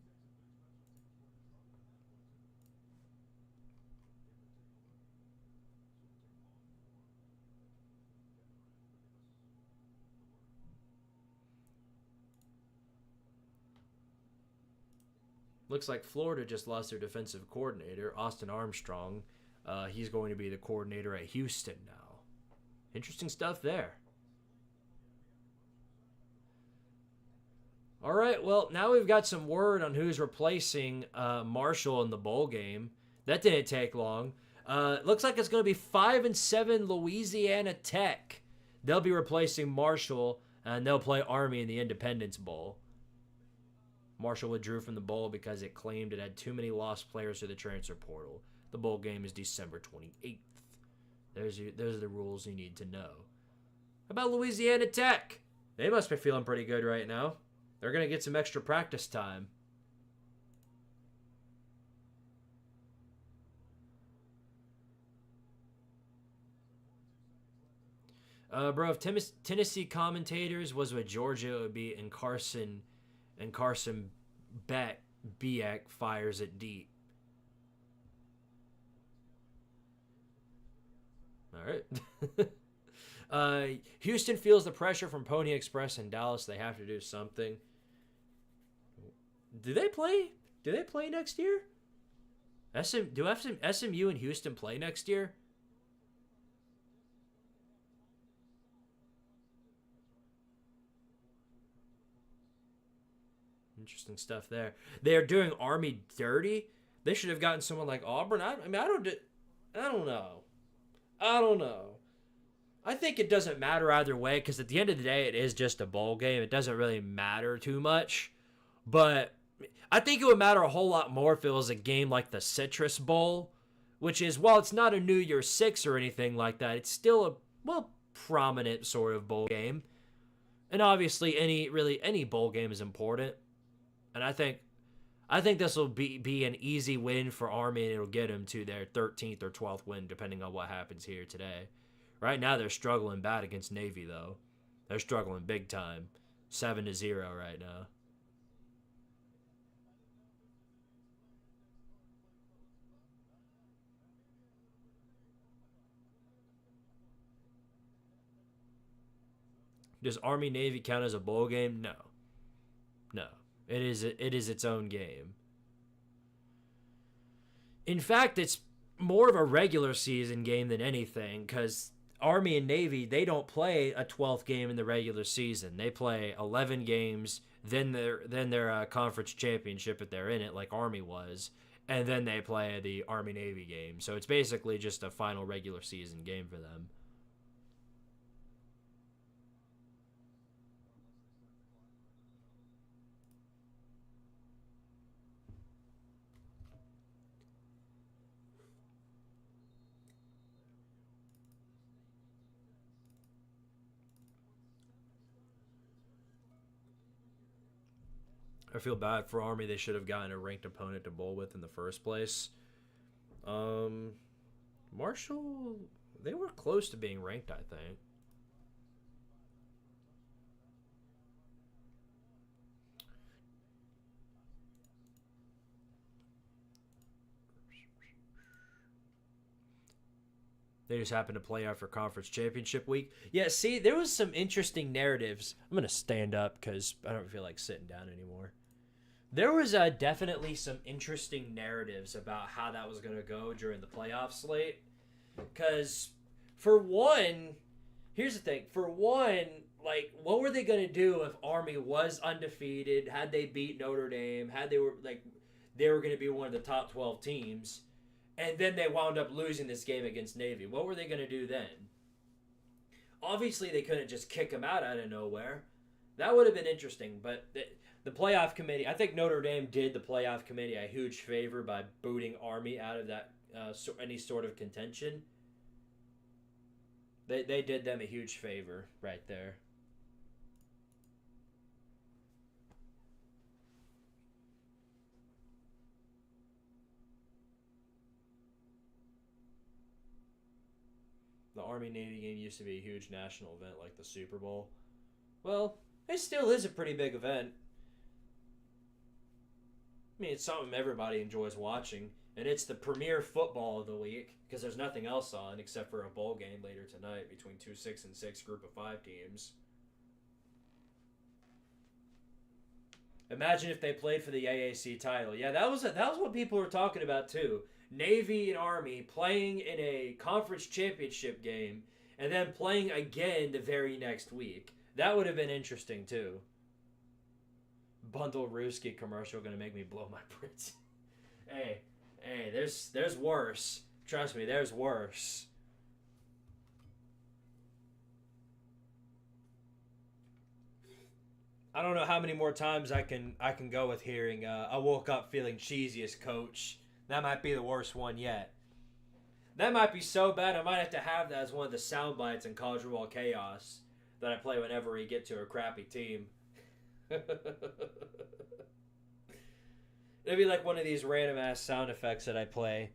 Looks like Florida just lost their defensive coordinator, Austin Armstrong. He's going to be the coordinator at Houston now. Interesting stuff there. All right, well, now we've got some word on who's replacing Marshall in the bowl game. That didn't take long. Looks like it's going to be 5-7 Louisiana Tech. They'll be replacing Marshall, and they'll play Army in the Independence Bowl. Marshall withdrew from the bowl because it claimed it had too many lost players to the transfer portal. The bowl game is December 28th. Those are the rules you need to know. How about Louisiana Tech? They must be feeling pretty good right now. They're going to get some extra practice time. Bro, if Tennessee commentators was with Georgia, it would be and Carson Beck fires it deep. All right. Houston feels the pressure from Pony Express in Dallas. They have to do something. Do they play? Do they play next year? Do SMU and Houston play next year? Interesting stuff there. They are doing Army dirty. They should have gotten someone like Auburn. I don't know. I don't know. I think it doesn't matter either way because at the end of the day, it is just a bowl game. It doesn't really matter too much. But I think it would matter a whole lot more if it was a game like the Citrus Bowl, which is, while it's not a New Year's Six or anything like that, it's still a, prominent sort of bowl game. And obviously, any bowl game is important. And I think this will be an easy win for Army, and it'll get them to their 13th or 12th win, depending on what happens here today. Right now, they're struggling bad against Navy, though. They're struggling big time. 7-0 right now. Does Army-Navy count as a bowl game? No. No. It is its own game. In fact, it's more of a regular season game than anything, because Army and Navy, they don't play a 12th game in the regular season. They play 11 games, then their conference championship if they're in it, like Army was, and then they play the Army-Navy game. So it's basically just a final regular season game for them. I feel bad for Army. They should have gotten a ranked opponent to bowl with in the first place. Marshall, they were close to being ranked, I think. They just happened to play out for conference championship week. Yeah, see, there was some interesting narratives. I'm going to stand up because I don't feel like sitting down anymore. There was definitely some interesting narratives about how that was going to go during the playoff slate. Because, for one, here's the thing. For one, like, what were they going to do if Army was undefeated, had they beat Notre Dame, had they were going to be one of the top 12 teams, and then they wound up losing this game against Navy? What were they going to do then? Obviously, they couldn't just kick them out of nowhere. That would have been interesting, but the playoff committee, I think Notre Dame did the playoff committee a huge favor by booting Army out of that any sort of contention. They did them a huge favor right there. The Army-Navy game used to be a huge national event like the Super Bowl. Well, it still is a pretty big event. I mean, it's something everybody enjoys watching, and it's the premier football of the week because there's nothing else on except for a bowl game later tonight between two 6-6 group of 5 teams. Imagine if they played for the AAC title. Yeah, that was what people were talking about too. Navy and Army playing in a conference championship game and then playing again the very next week. That would have been interesting too. Bundle Ruski commercial gonna make me blow my brains. Hey, there's worse. Trust me, there's worse. I don't know how many more times I can go with hearing I woke up feeling cheesiest coach. That might be the worst one yet. That might be so bad I might have to have that as one of the sound bites in College Football Chaos that I play whenever we get to a crappy team. It'd be like one of these random ass sound effects that I play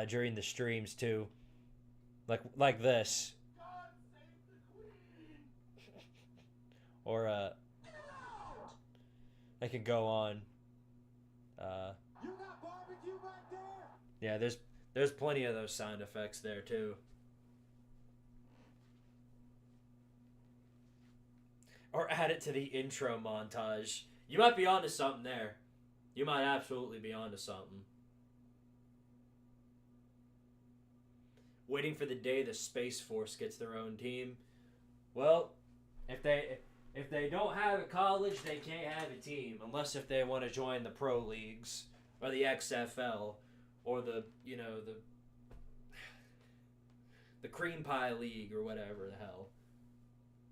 during the streams too. Like this. Or I could go on. Yeah, there's plenty of those sound effects there too. Or add it to the intro montage. You might be onto something there. You might absolutely be onto something. Waiting for the day the Space Force gets their own team. Well, if they don't have a college, they can't have a team unless if they want to join the pro leagues or the XFL or the cream pie league or whatever the hell.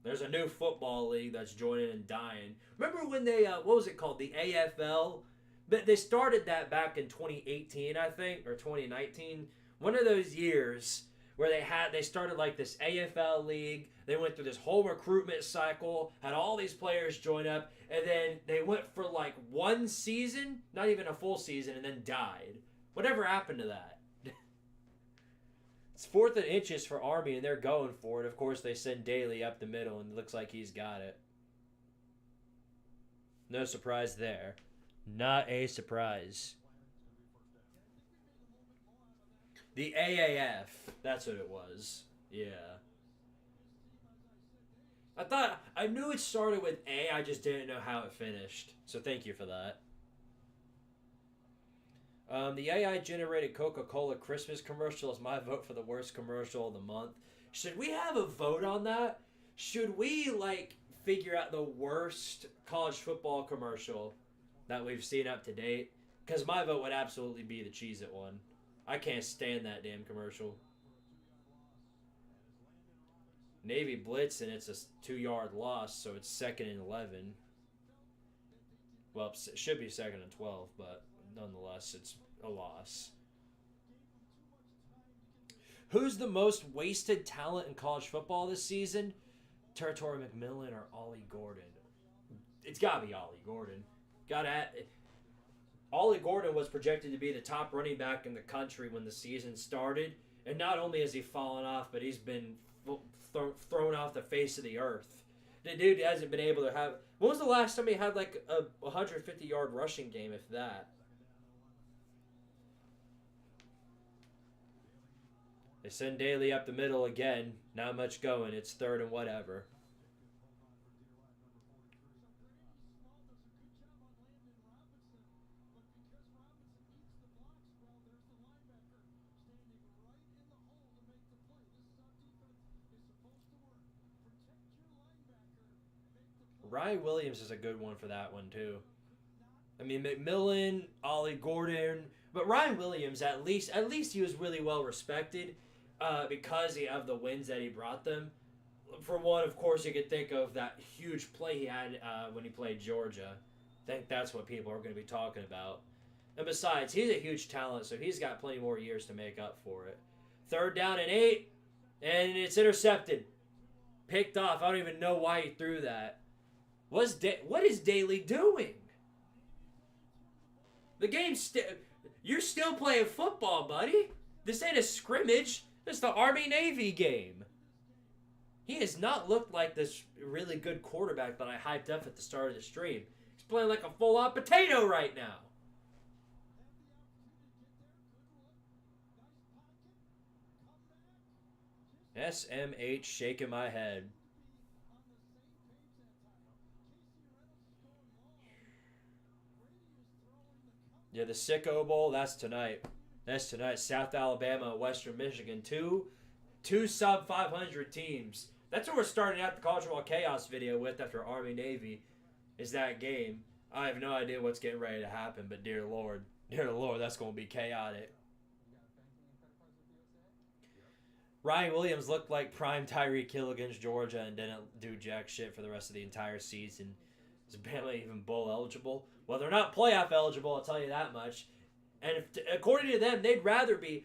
There's a new football league that's joining and dying. Remember when they what was it called, the AFL? But they started that back in 2018, I think, or 2019. One of those years where they started like this AFL league. They went through this whole recruitment cycle, had all these players join up, and then they went for like one season, not even a full season, and then died. Whatever happened to that? It's 4th and inches for Army, and they're going for it. Of course, they send Daly up the middle, and it looks like he's got it. No surprise there. Not a surprise. The AAF. That's what it was. Yeah. I knew it started with A, I just didn't know how it finished. So thank you for that. The AI-generated Coca-Cola Christmas commercial is my vote for the worst commercial of the month. Should we have a vote on that? Should we, figure out the worst college football commercial that we've seen up to date? Because my vote would absolutely be the Cheez-It one. I can't stand that damn commercial. Navy blitz, and it's a 2-yard loss, so it's 2nd and 11. Well, it should be 2nd and 12, but nonetheless, it's a loss. Who's the most wasted talent in college football this season? Territory McMillan or Ollie Gordon? It's got to be Ollie Gordon. Ollie Gordon was projected to be the top running back in the country when the season started, and not only has he fallen off, but he's been thrown off the face of the earth. The dude hasn't been able to have... When was the last time he had a 150-yard rushing game, if that? They send Daly up the middle again. Not much going. It's 3rd and whatever. Ryan Williams is a good one for that one, too. I mean, McMillan, Ollie Gordon, but Ryan Williams, at least he was really well respected because of the wins that he brought them. For one, of course, you could think of that huge play he had when he played Georgia. I think that's what people are going to be talking about. And besides, he's a huge talent, so he's got plenty more years to make up for it. 3rd down and 8, and it's intercepted. Picked off. I don't even know why he threw that. What is Daly doing? The game's you're still playing football, buddy. This ain't a scrimmage. This is the Army-Navy game. He has not looked like this really good quarterback that I hyped up at the start of the stream. He's playing like a full-on potato right now. SMH shaking my head. Yeah, the Sicko Bowl, that's tonight. That's tonight. South Alabama, Western Michigan. Two sub 500 teams. That's what we're starting out the College Football Chaos video with after Army Navy, is that game. I have no idea what's getting ready to happen, but dear Lord, that's going to be chaotic. Ryan Williams looked like prime Tyreek Hill against Georgia and didn't do jack shit for the rest of the entire season. Is Bama even bowl eligible? Well, they're not playoff eligible, I'll tell you that much. And if, according to them, they'd rather be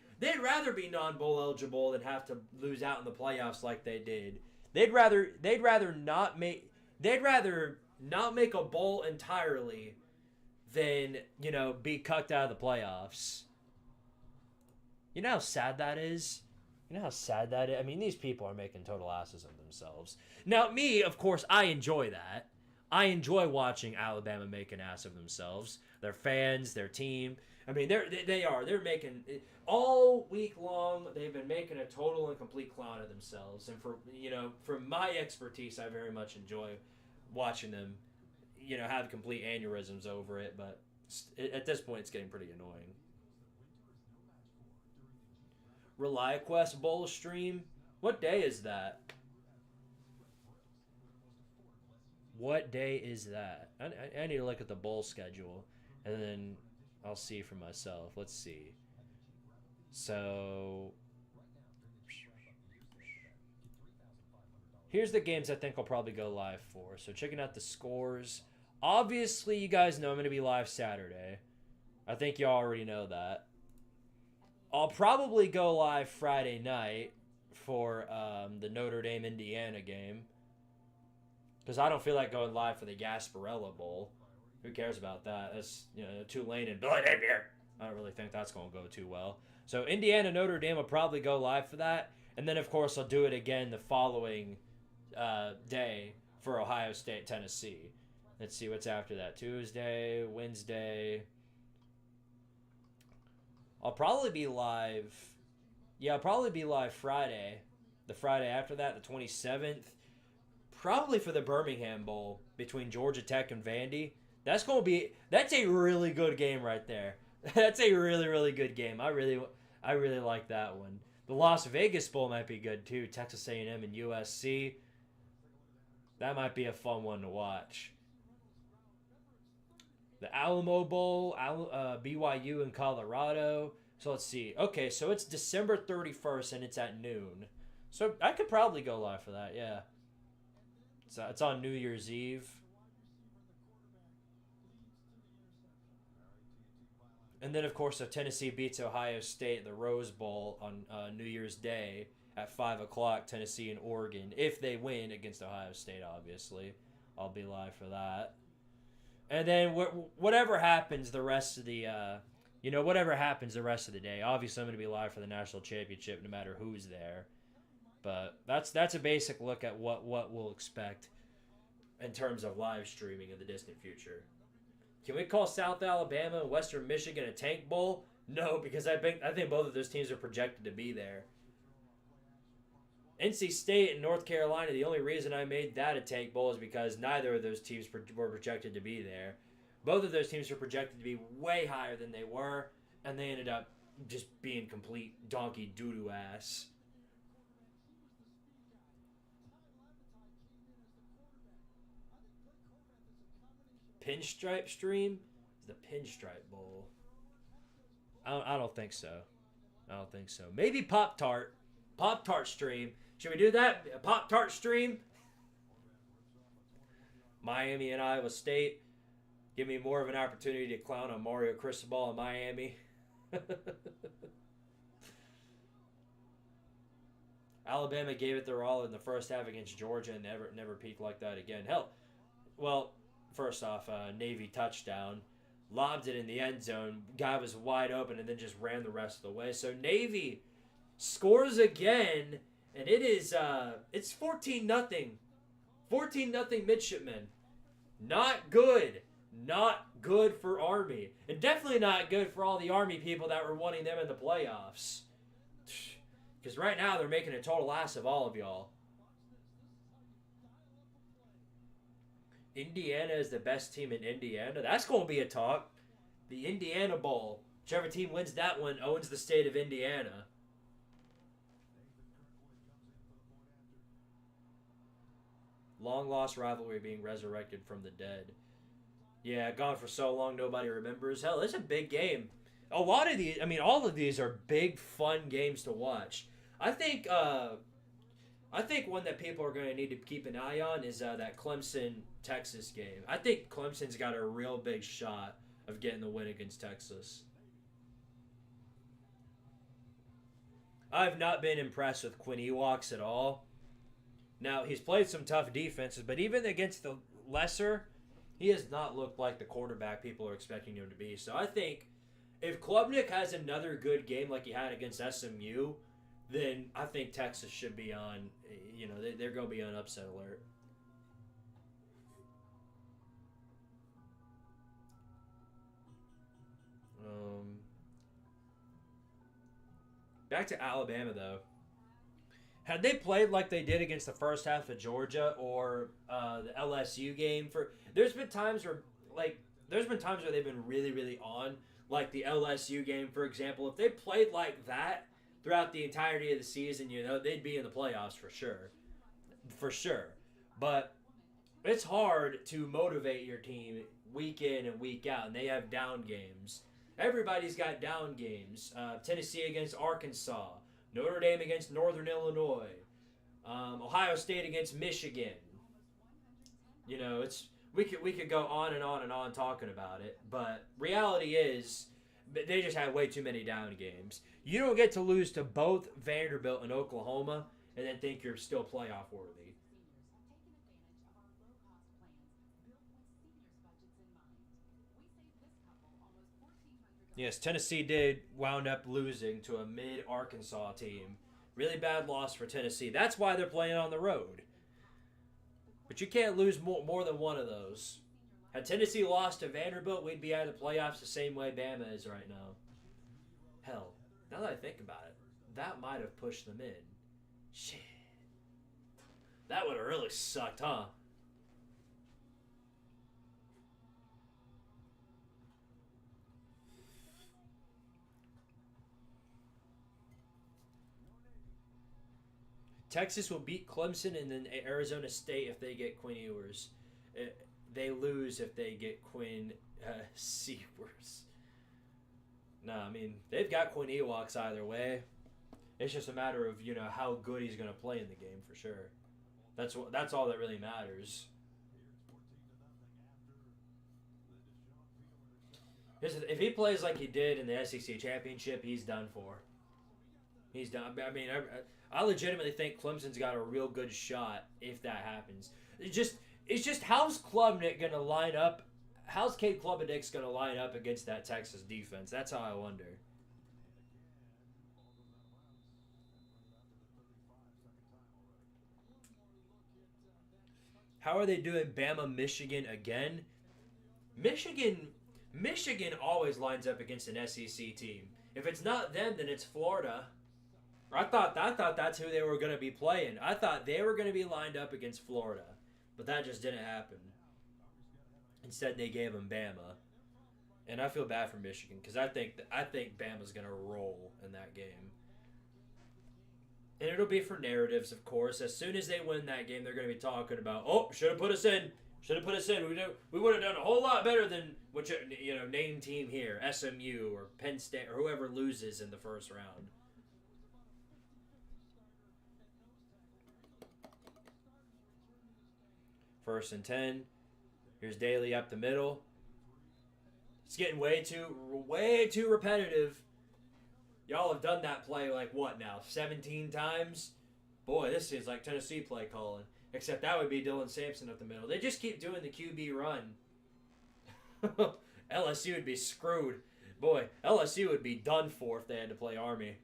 non-bowl eligible than have to lose out in the playoffs like they did. They'd rather not make a bowl entirely than, be cucked out of the playoffs. You know how sad that is? I mean, these people are making total asses of themselves. Now, me, of course, I enjoy that. I enjoy watching Alabama make an ass of themselves. Their fans, their team. I mean, they're making all week long. They've been making a total and complete clown of themselves. And from my expertise, I very much enjoy watching them, have complete aneurysms over it. But at this point, it's getting pretty annoying. ReliaQuest Bowl stream. What day is that? What day is that? I need to look at the bowl schedule, and then I'll see for myself. Let's see. So here's the games I think I'll probably go live for. So checking out the scores. Obviously, you guys know I'm going to be live Saturday. I think y'all already know that. I'll probably go live Friday night for the Notre Dame Indiana game, because I don't feel like going live for the Gasparilla Bowl. Who cares about that? That's Tulane and Billy Napier. I don't really think that's going to go too well. So Indiana Notre Dame will probably go live for that, and then of course I'll do it again the following day for Ohio State Tennessee. Let's see what's after that. Tuesday, Wednesday. I'll probably be live. Yeah, I'll probably be live Friday. The Friday after that, the 27th. Probably for the Birmingham Bowl between Georgia Tech and Vandy. That's a really good game right there. That's a really, really good game. I really like that one. The Las Vegas Bowl might be good too. Texas A&M and USC. That might be a fun one to watch. The Alamo Bowl, BYU in Colorado. So let's see. Okay, so it's December 31st and it's at noon. So I could probably go live for that, yeah. It's on New Year's Eve. And then, of course, if Tennessee beats Ohio State, the Rose Bowl on New Year's Day at 5 o'clock, Tennessee and Oregon. If they win against Ohio State, obviously. I'll be live for that. And then whatever happens the rest of the, whatever happens the rest of the day. Obviously, I'm going to be live for the national championship, no matter who's there. But that's a basic look at what we'll expect in terms of live streaming in the distant future. Can we call South Alabama and Western Michigan a tank bowl? No, because I think both of those teams are projected to be there. NC State and North Carolina, the only reason I made that a tank bowl is because neither of those teams were projected to be there. Both of those teams were projected to be way higher than they were, and they ended up just being complete donkey doo-doo ass. Pinstripe stream? The Pinstripe Bowl. I don't think so. Maybe Pop-Tart. Pop-Tart stream. Should we do that? A Pop-Tart stream? Miami and Iowa State. Give me more of an opportunity to clown on Mario Cristobal in Miami. Alabama gave it their all in the first half against Georgia and never peaked like that again. Hell, well, first off, Navy touchdown. Lobbed it in the end zone. Guy was wide open and then just ran the rest of the way. So Navy scores again, and it's 14-0. 14-0 Midshipmen. Not good. Not good for Army. And definitely not good for all the Army people that were wanting them in the playoffs. Because right now they're making a total ass of all of y'all. Indiana is the best team in Indiana. That's going to be a talk. The Indiana Bowl. Whichever team wins that one owns the state of Indiana. Long lost rivalry being resurrected from the dead. Yeah, gone for so long nobody remembers. Hell, it's a big game. A lot of these, I mean, all of these are big, fun games to watch. I think, uh, I think one that people are going to need to keep an eye on is that Clemson Texas game. I think Clemson's got a real big shot of getting the win against Texas. I've not been impressed with Quinn Ewokes at all. Now, he's played some tough defenses, but even against the lesser, he has not looked like the quarterback people are expecting him to be. So I think if Klubnik has another good game like he had against SMU, then I think Texas should be on, they're going to be on upset alert. Back to Alabama, though. Had they played like they did against the first half of Georgia or the LSU game, there's been times where they've been really, really on, like the LSU game, for example. If they played like that throughout the entirety of the season, they'd be in the playoffs for sure. But it's hard to motivate your team week in and week out, and they have down games. Everybody's got down games. Tennessee against Arkansas. Notre Dame against Northern Illinois. Ohio State against Michigan. We could go on and on and on talking about it, but reality is they just had way too many down games. You don't get to lose to both Vanderbilt and Oklahoma and then think you're still playoff worthy. Yes, Tennessee did wound up losing to a mid-Arkansas team. Really bad loss for Tennessee. That's why they're playing on the road. But you can't lose more than one of those. Had Tennessee lost to Vanderbilt, we'd be out of the playoffs the same way Bama is right now. Hell, now that I think about it, that might have pushed them in. Shit. That would have really sucked, huh? Texas will beat Clemson and then Arizona State if they get Quinn Ewers. They lose if they get Quinn Ewers. No, I mean, they've got Quinn Ewokes either way. It's just a matter of, how good he's going to play in the game for sure. That's all that really matters. If he plays like he did in the SEC championship, he's done for. He's done. I mean, I legitimately think Clemson's got a real good shot if that happens. It's just how's Klubnik gonna line up? How's Kate Klubnik's gonna line up against that Texas defense? That's how I wonder. How are they doing Bama Michigan again? Michigan always lines up against an SEC team. If it's not them, then it's Florida. I thought that's who they were going to be playing. I thought they were going to be lined up against Florida, but that just didn't happen. Instead, they gave them Bama, and I feel bad for Michigan because I think Bama's going to roll in that game, and it'll be for narratives, of course. As soon as they win that game, they're going to be talking about, oh, should have put us in. Should have put us in. We would have done a whole lot better than name team here, SMU or Penn State or whoever loses in the first round. First and 10. Here's Daly up the middle. It's getting way too repetitive. Y'all have done that play like what now? 17 times? Boy, this is like Tennessee play calling. Except that would be Dylan Sampson up the middle. They just keep doing the QB run. LSU would be screwed. Boy, LSU would be done for if they had to play Army.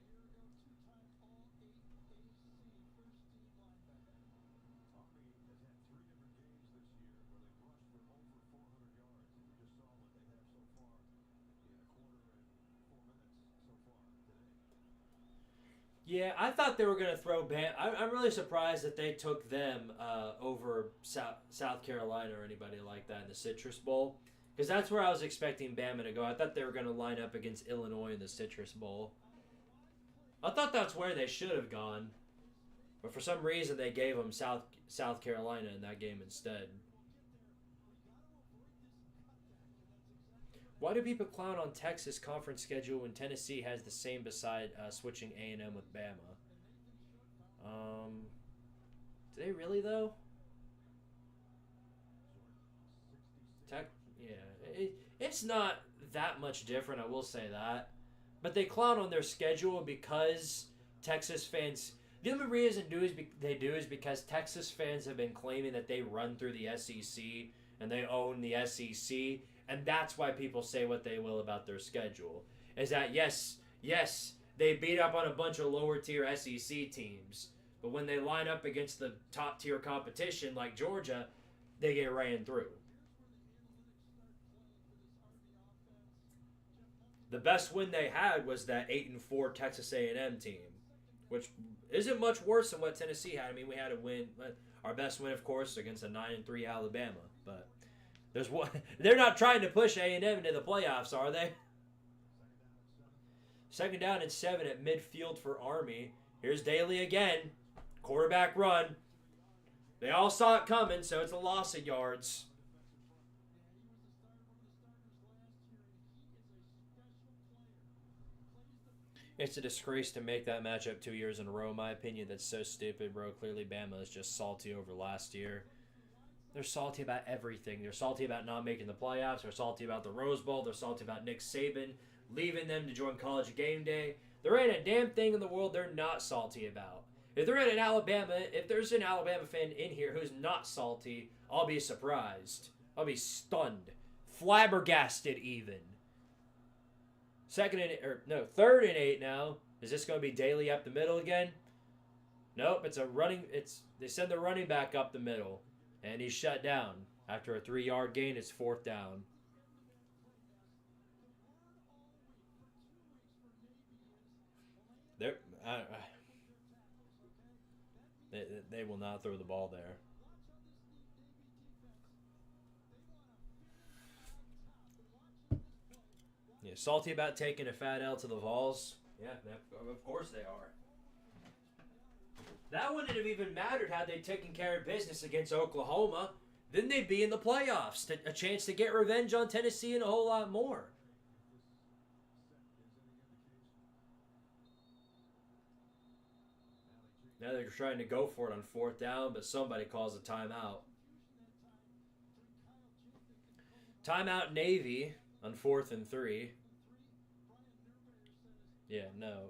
Yeah, I thought they were going to throw Bam. I'm really surprised that they took them over South Carolina or anybody like that in the Citrus Bowl. Because that's where I was expecting Bama to go. I thought they were going to line up against Illinois in the Citrus Bowl. I thought that's where they should have gone. But for some reason, they gave them South Carolina in that game instead. Why do people clown on Texas conference schedule when Tennessee has the same beside switching A&M with Bama? Do they really, though? Yeah, it's not that much different, I will say that. But they clown on their schedule because Texas fans... The only reason they do is because Texas fans have been claiming that they run through the SEC and they own the SEC, and that's why people say what they will about their schedule. Is that, yes, they beat up on a bunch of lower-tier SEC teams, but when they line up against the top-tier competition like Georgia, they get ran through. The best win they had was that 8-4 Texas A&M team, which isn't much worse than what Tennessee had. I mean, we had a win. Our best win, of course, against a 9-3 Alabama. But there's one. They're not trying to push A&M into the playoffs, are they? 2nd down and 7 at midfield for Army. Here's Daly again. Quarterback run. They all saw it coming, so it's a loss of yards. It's a disgrace to make that matchup 2 years in a row. In my opinion, that's so stupid, bro. Clearly, Bama is just salty over last year. They're salty about everything. They're salty about not making the playoffs. They're salty about the Rose Bowl. They're salty about Nick Saban leaving them to join College Game Day. There ain't a damn thing in the world they're not salty about. If they're in an Alabama, if there's an Alabama fan in here who's not salty, I'll be surprised. I'll be stunned. Flabbergasted even. 3rd and 8 now. Is this going to be Daly up the middle again? Nope, it's a running. They send the running back up the middle, and he's shut down after a 3-yard gain. It's 4th down. They will not throw the ball there. Yeah, salty about taking a fat L to the Vols. Yeah, of course they are. That wouldn't have even mattered had they taken care of business against Oklahoma. Then they'd be in the playoffs. A chance to get revenge on Tennessee and a whole lot more. Now they're trying to go for it on 4th down, but somebody calls a timeout. Timeout Navy on 4th and 3. Yeah, no.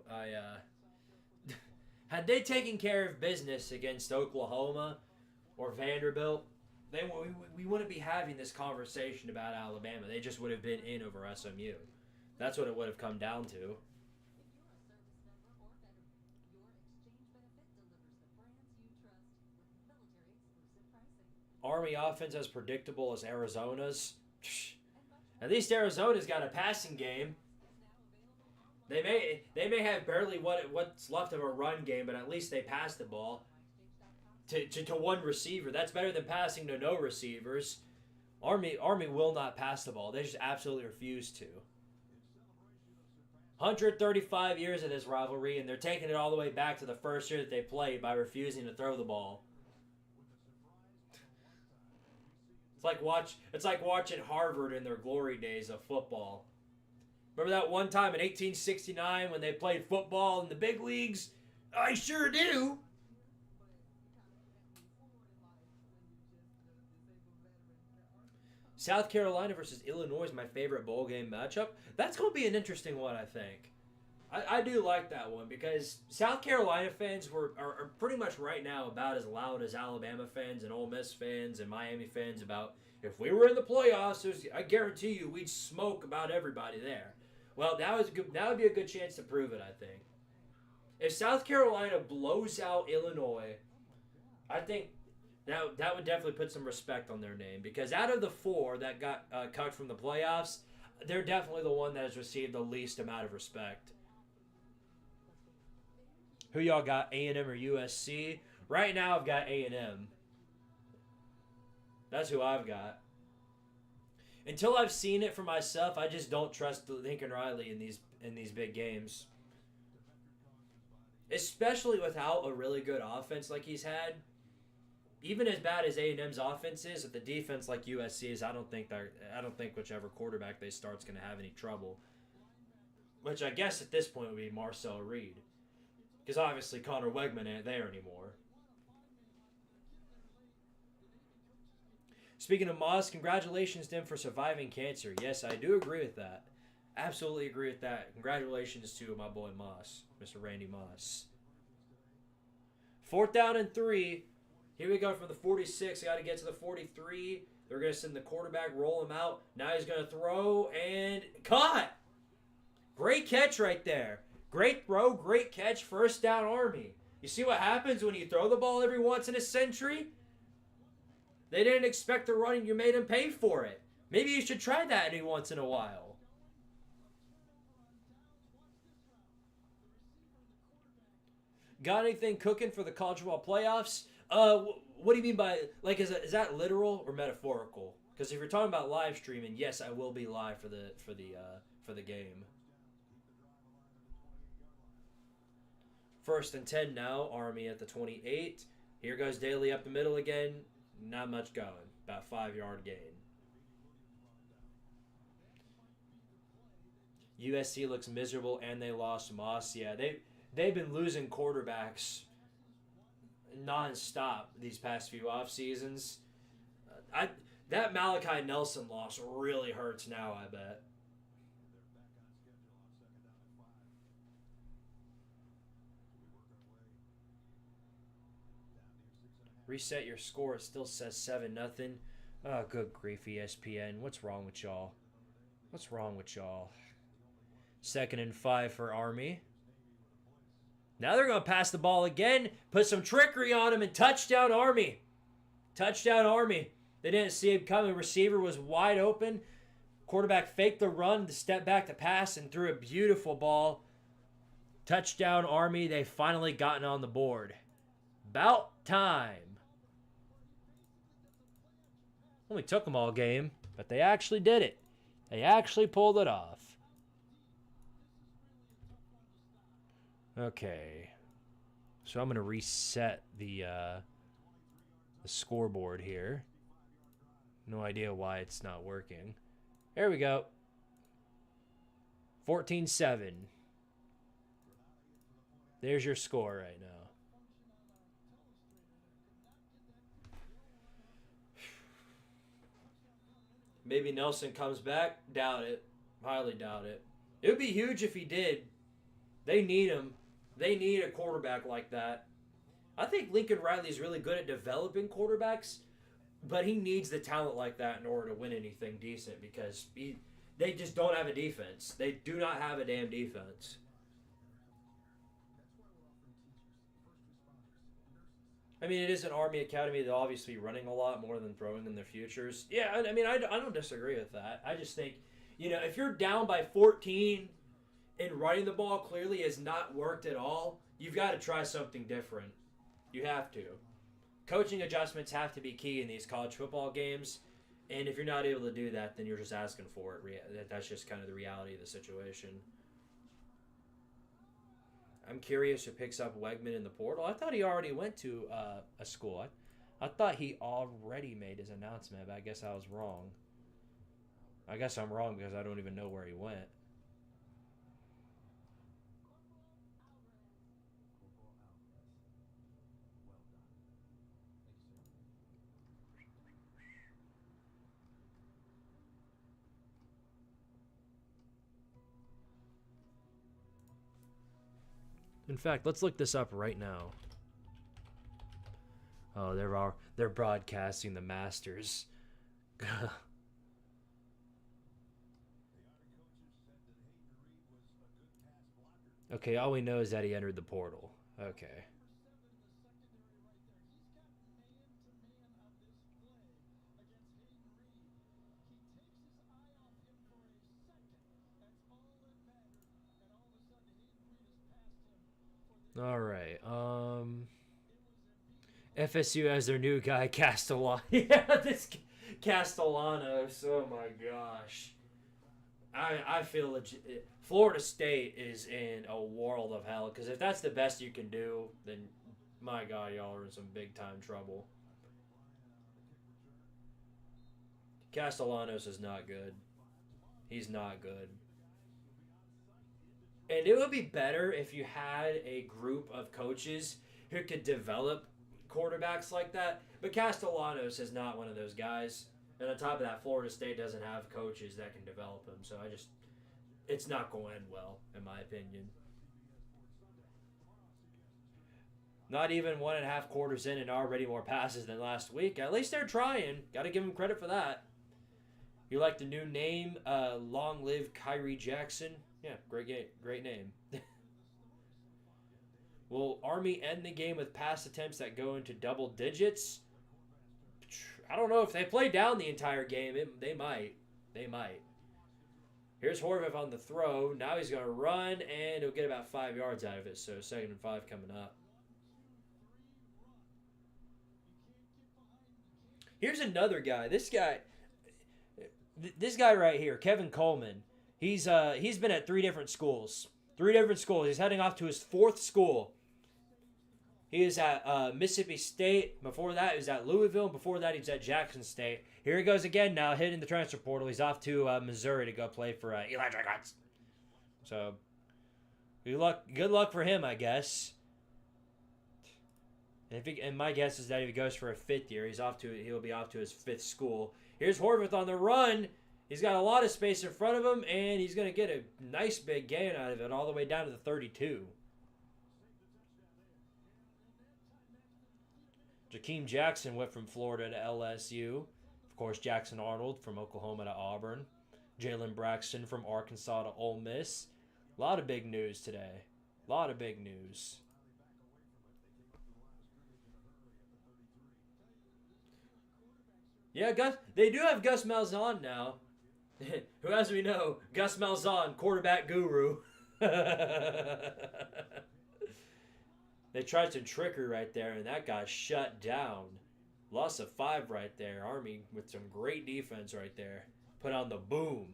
Had they taken care of business against Oklahoma or Vanderbilt, we wouldn't be having this conversation about Alabama. They just would have been in over SMU. That's what it would have come down to. Army offense as predictable as Arizona's. At least Arizona's got a passing game. They may have barely what's left of a run game, but at least they pass the ball to one receiver. That's better than passing to no receivers. Army will not pass the ball. They just absolutely refuse to. 135 years of this rivalry, and they're taking it all the way back to the first year that they played by refusing to throw the ball. It's like watching Harvard in their glory days of football. Remember that one time in 1869 when they played football in the big leagues? I sure do. South Carolina versus Illinois is my favorite bowl game matchup. That's going to be an interesting one, I think. I do like that one because South Carolina fans are pretty much right now about as loud as Alabama fans and Ole Miss fans and Miami fans about if we were in the playoffs, I guarantee you we'd smoke about everybody there. Well, that would be a good chance to prove it, I think. If South Carolina blows out Illinois, I think that would definitely put some respect on their name because out of the 4 that got cut from the playoffs, they're definitely the one that has received the least amount of respect. Who y'all got, A&M or USC? Right now, I've got A&M. That's who I've got. Until I've seen it for myself, I just don't trust Lincoln Riley in these big games. Especially without a really good offense like he's had. Even as bad as A&M's offense is, with the defense like USC's, I don't think whichever quarterback they start's going to have any trouble. Which I guess at this point would be Marcel Reed, because obviously Connor Wegman ain't there anymore. Speaking of Moss, congratulations to him for surviving cancer. Yes, I do agree with that. Absolutely agree with that. Congratulations to my boy Moss, Mr. Randy Moss. 4th down and 3. Here we go from the 46. I got to get to the 43. They're going to send the quarterback, roll him out. Now he's going to throw and caught. Great catch right there. Great throw, great catch, 1st down Army. You see what happens when you throw the ball every once in a century? They didn't expect the run and you made them pay for it. Maybe you should try that every once in a while. Got anything cooking for the college football playoffs? What do you mean by, like, is that literal or metaphorical? Because if you're talking about live streaming, yes, I will be live for the game. 1st and 10 now. Army at the 28. Here goes Daly up the middle again. Not much going. About 5-yard gain. USC looks miserable, and they lost Moss. Yeah, they've been losing quarterbacks nonstop these past few off seasons. That Malachi Nelson loss really hurts now, I bet. Reset your score. It still says 7-0. Oh, good grief, ESPN. What's wrong with y'all? What's wrong with y'all? 2nd and 5 for Army. Now they're going to pass the ball again, put some trickery on him, and touchdown Army. Touchdown Army. They didn't see him coming. Receiver was wide open. Quarterback faked the run, the step back to pass, and threw a beautiful ball. Touchdown Army. They finally gotten on the board. About time. Only took them all game, but they actually did it. They actually pulled it off. Okay. So I'm going to reset the scoreboard here. No idea why it's not working. There we go. 14-7. There's your score right now. Maybe Nelson comes back. Doubt it. Highly doubt it. It would be huge if he did. They need him. They need a quarterback like that. I think Lincoln Riley is really good at developing quarterbacks, but he needs the talent like that in order to win anything decent because they just don't have a defense. They do not have a damn defense. I mean, it is an Army Academy. They'll obviously be running a lot more than throwing in their futures. Yeah, I mean, I don't disagree with that. I just think, if you're down by 14 and running the ball clearly has not worked at all, you've got to try something different. You have to. Coaching adjustments have to be key in these college football games, and if you're not able to do that, then you're just asking for it. That's just kind of the reality of the situation. I'm curious who picks up Wegman in the portal. I thought he already went to a school. I thought he already made his announcement, but I guess I was wrong. I guess I'm wrong because I don't even know where he went. In fact, let's look this up right now. Oh, they're broadcasting the Masters. Okay, all we know is that he entered the portal. Okay. All right. FSU has their new guy, Castellani. Yeah, Castellanos. Oh my gosh. I feel legit. Florida State is in a world of hell because if that's the best you can do, then my God, y'all are in some big time trouble. Castellanos is not good. He's not good. And it would be better if you had a group of coaches who could develop quarterbacks like that. But Castellanos is not one of those guys. And on top of that, Florida State doesn't have coaches that can develop him. So it's not going to end well, in my opinion. Not even 1.5 quarters in and already more passes than last week. At least they're trying. Got to give them credit for that. You like the new name? Long live Kyrie Jackson. Yeah, great name. Will Army end the game with pass attempts that go into double digits? I don't know if they play down the entire game. They might. They might. Here's Horvath on the throw. Now he's going to run, and he'll get about 5 yards out of it. So 2nd and 5 coming up. Here's another guy. This guy right here, Kevin Coleman. He's been at 3 different schools. 3 different schools. He's heading off to his 4th school. He is at Mississippi State. Before that, he was at Louisville. Before that, he was at Jackson State. Here he goes again now, hitting the transfer portal. He's off to Missouri to go play for Eli Dragons. So, good luck for him, I guess. And my guess is that if he goes for a 5th year, he'll be off to his 5th school. Here's Horvath on the run. He's got a lot of space in front of him, and he's going to get a nice big gain out of it all the way down to the 32. Jakeem Jackson went from Florida to LSU. Of course, Jackson Arnold from Oklahoma to Auburn. Jalen Braxton from Arkansas to Ole Miss. A lot of big news today. A lot of big news. Yeah, they do have Gus Malzahn now. Who, as we know, Gus Malzahn, quarterback guru. They tried some trickery right there, and that got shut down. Loss of 5 right there. Army with some great defense right there. Put on the boom.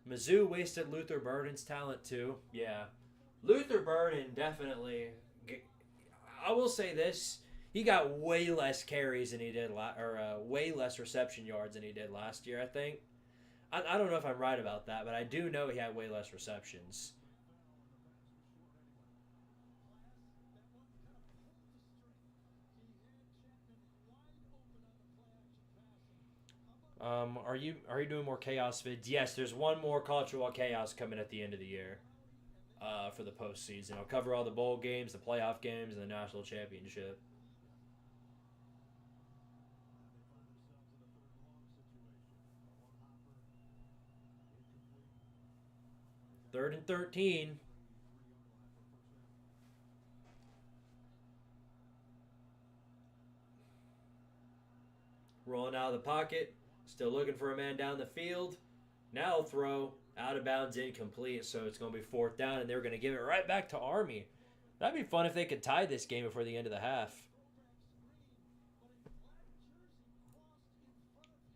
Mizzou wasted Luther Burden's talent too. Yeah. Luther Burden definitely... I will say this. He got way less carries than he did, way less reception yards than he did last year, I think. I don't know if I'm right about that, but I do know he had way less receptions. Are you doing more chaos vids? Yes, there's one more College Football Chaos coming at the end of the year. For the postseason, I'll cover all the bowl games, the playoff games, and the national championship. Third and 13. Rolling out of the pocket. Still looking for a man down the field. Now throw. Out of bounds, incomplete. So it's going to be 4th down, and they're going to give it right back to Army. That'd be fun if they could tie this game before the end of the half.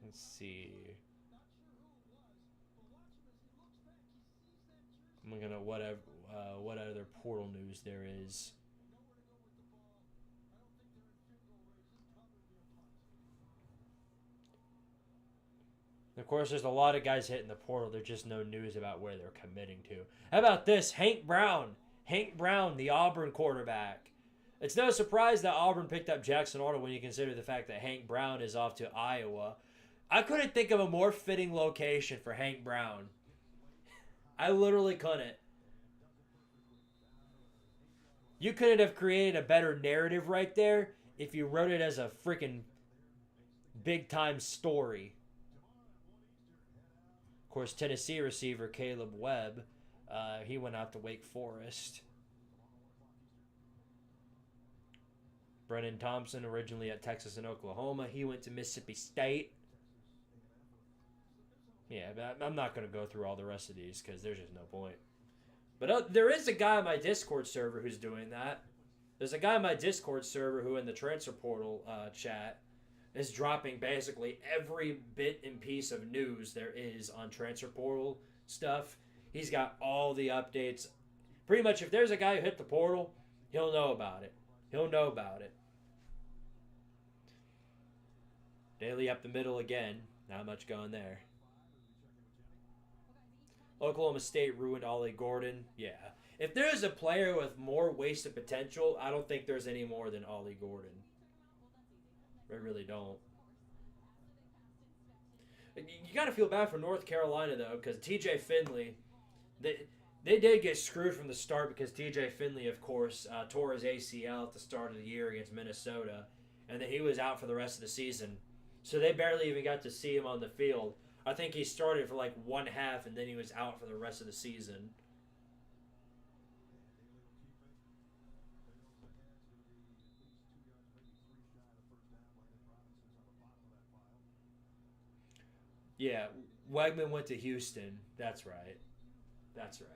Let's see. I'm going to what other portal news there is. Of course, there's a lot of guys hitting the portal. There's just no news about where they're committing to. How about this? Hank Brown. Hank Brown, the Auburn quarterback. It's no surprise that Auburn picked up Jackson Arnold when you consider the fact that Hank Brown is off to Iowa. I couldn't think of a more fitting location for Hank Brown. I literally couldn't. You couldn't have created a better narrative right there if you wrote it as a freaking big-time story. Of course, Tennessee receiver Caleb Webb, he went out to Wake Forest. Brennan Thompson, originally at Texas and Oklahoma, he went to Mississippi State. Yeah, but I'm not going to go through all the rest of these because there's just no point. But there is a guy on my Discord server who's doing that. There's a guy on my Discord server who, in the transfer portal chat, is dropping basically every bit and piece of news there is on transfer portal stuff. He's got all the updates. Pretty much, if there's a guy who hit the portal, he'll know about it. He'll know about it. Daily up the middle again. Not much going there. Oklahoma State ruined Ollie Gordon. Yeah. If there's a player with more wasted potential, I don't think there's any more than Ollie Gordon. I really don't. You got to feel bad for North Carolina, though, because TJ Finley, they did get screwed from the start because TJ Finley, of course, tore his ACL at the start of the year against Minnesota, and then he was out for the rest of the season. So they barely even got to see him on the field. I think he started for like one half, and then he was out for the rest of the season. Yeah, Wegman went to Houston. That's right. That's right.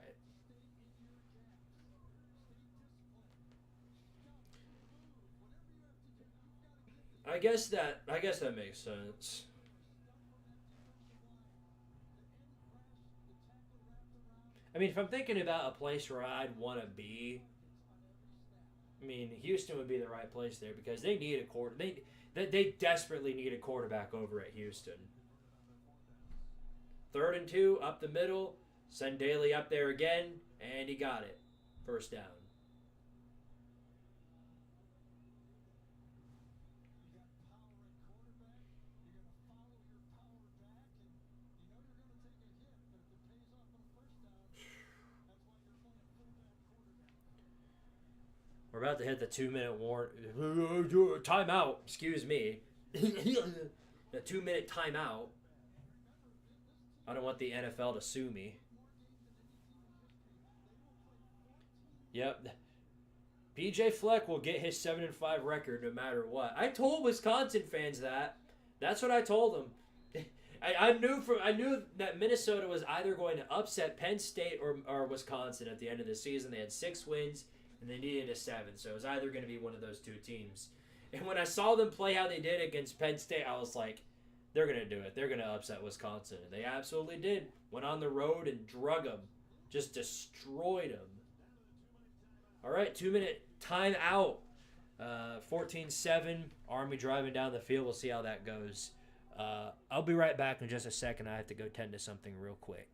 I guess that makes sense. I mean, if I'm thinking about a place where I'd want to be, I mean, Houston would be the right place there because they need a quarter. They desperately need a quarterback over at Houston. 3rd and 2, up the middle. Send Daly up there again, and he got it. First down. We're about to hit the 2-minute warn. Timeout. Excuse me. The 2-minute timeout. I don't want the NFL to sue me. Yep. PJ Fleck will get his 7-5 record no matter what. I told Wisconsin fans that. That's what I told them. I knew that Minnesota was either going to upset Penn State or Wisconsin at the end of the season. They had 6 wins and they needed a 7, so it was either going to be one of those two teams. And when I saw them play how they did against Penn State, I was like, they're going to do it. They're going to upset Wisconsin, and they absolutely did. Went on the road and drug them, just destroyed them. All right, 2-minute timeout. 14-7. Army driving down the field. We'll see how that goes. I'll be right back in just a second. I have to go tend to something real quick.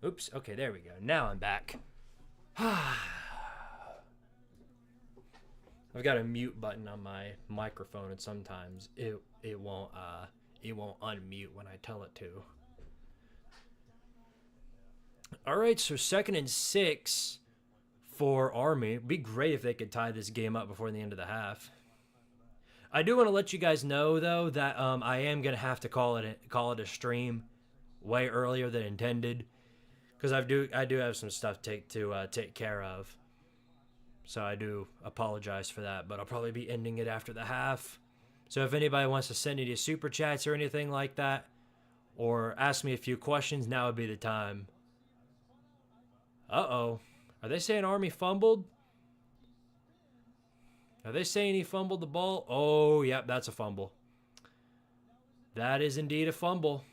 Oops. Okay, there we go. Now I'm back. I've got a mute button on my microphone, and sometimes it won't unmute when I tell it to. All right, so 2nd and 6 for Army. It'd be great if they could tie this game up before the end of the half. I do want to let you guys know though that I am gonna have to call it a stream way earlier than intended. Because I do have some stuff to take care of. So I do apologize for that, but I'll probably be ending it after the half. So if anybody wants to send any super chats or anything like that, or ask me a few questions, now would be the time. Uh-oh. Are they saying Army fumbled? Are they saying he fumbled the ball? Oh, yep, that's a fumble. That is indeed a fumble.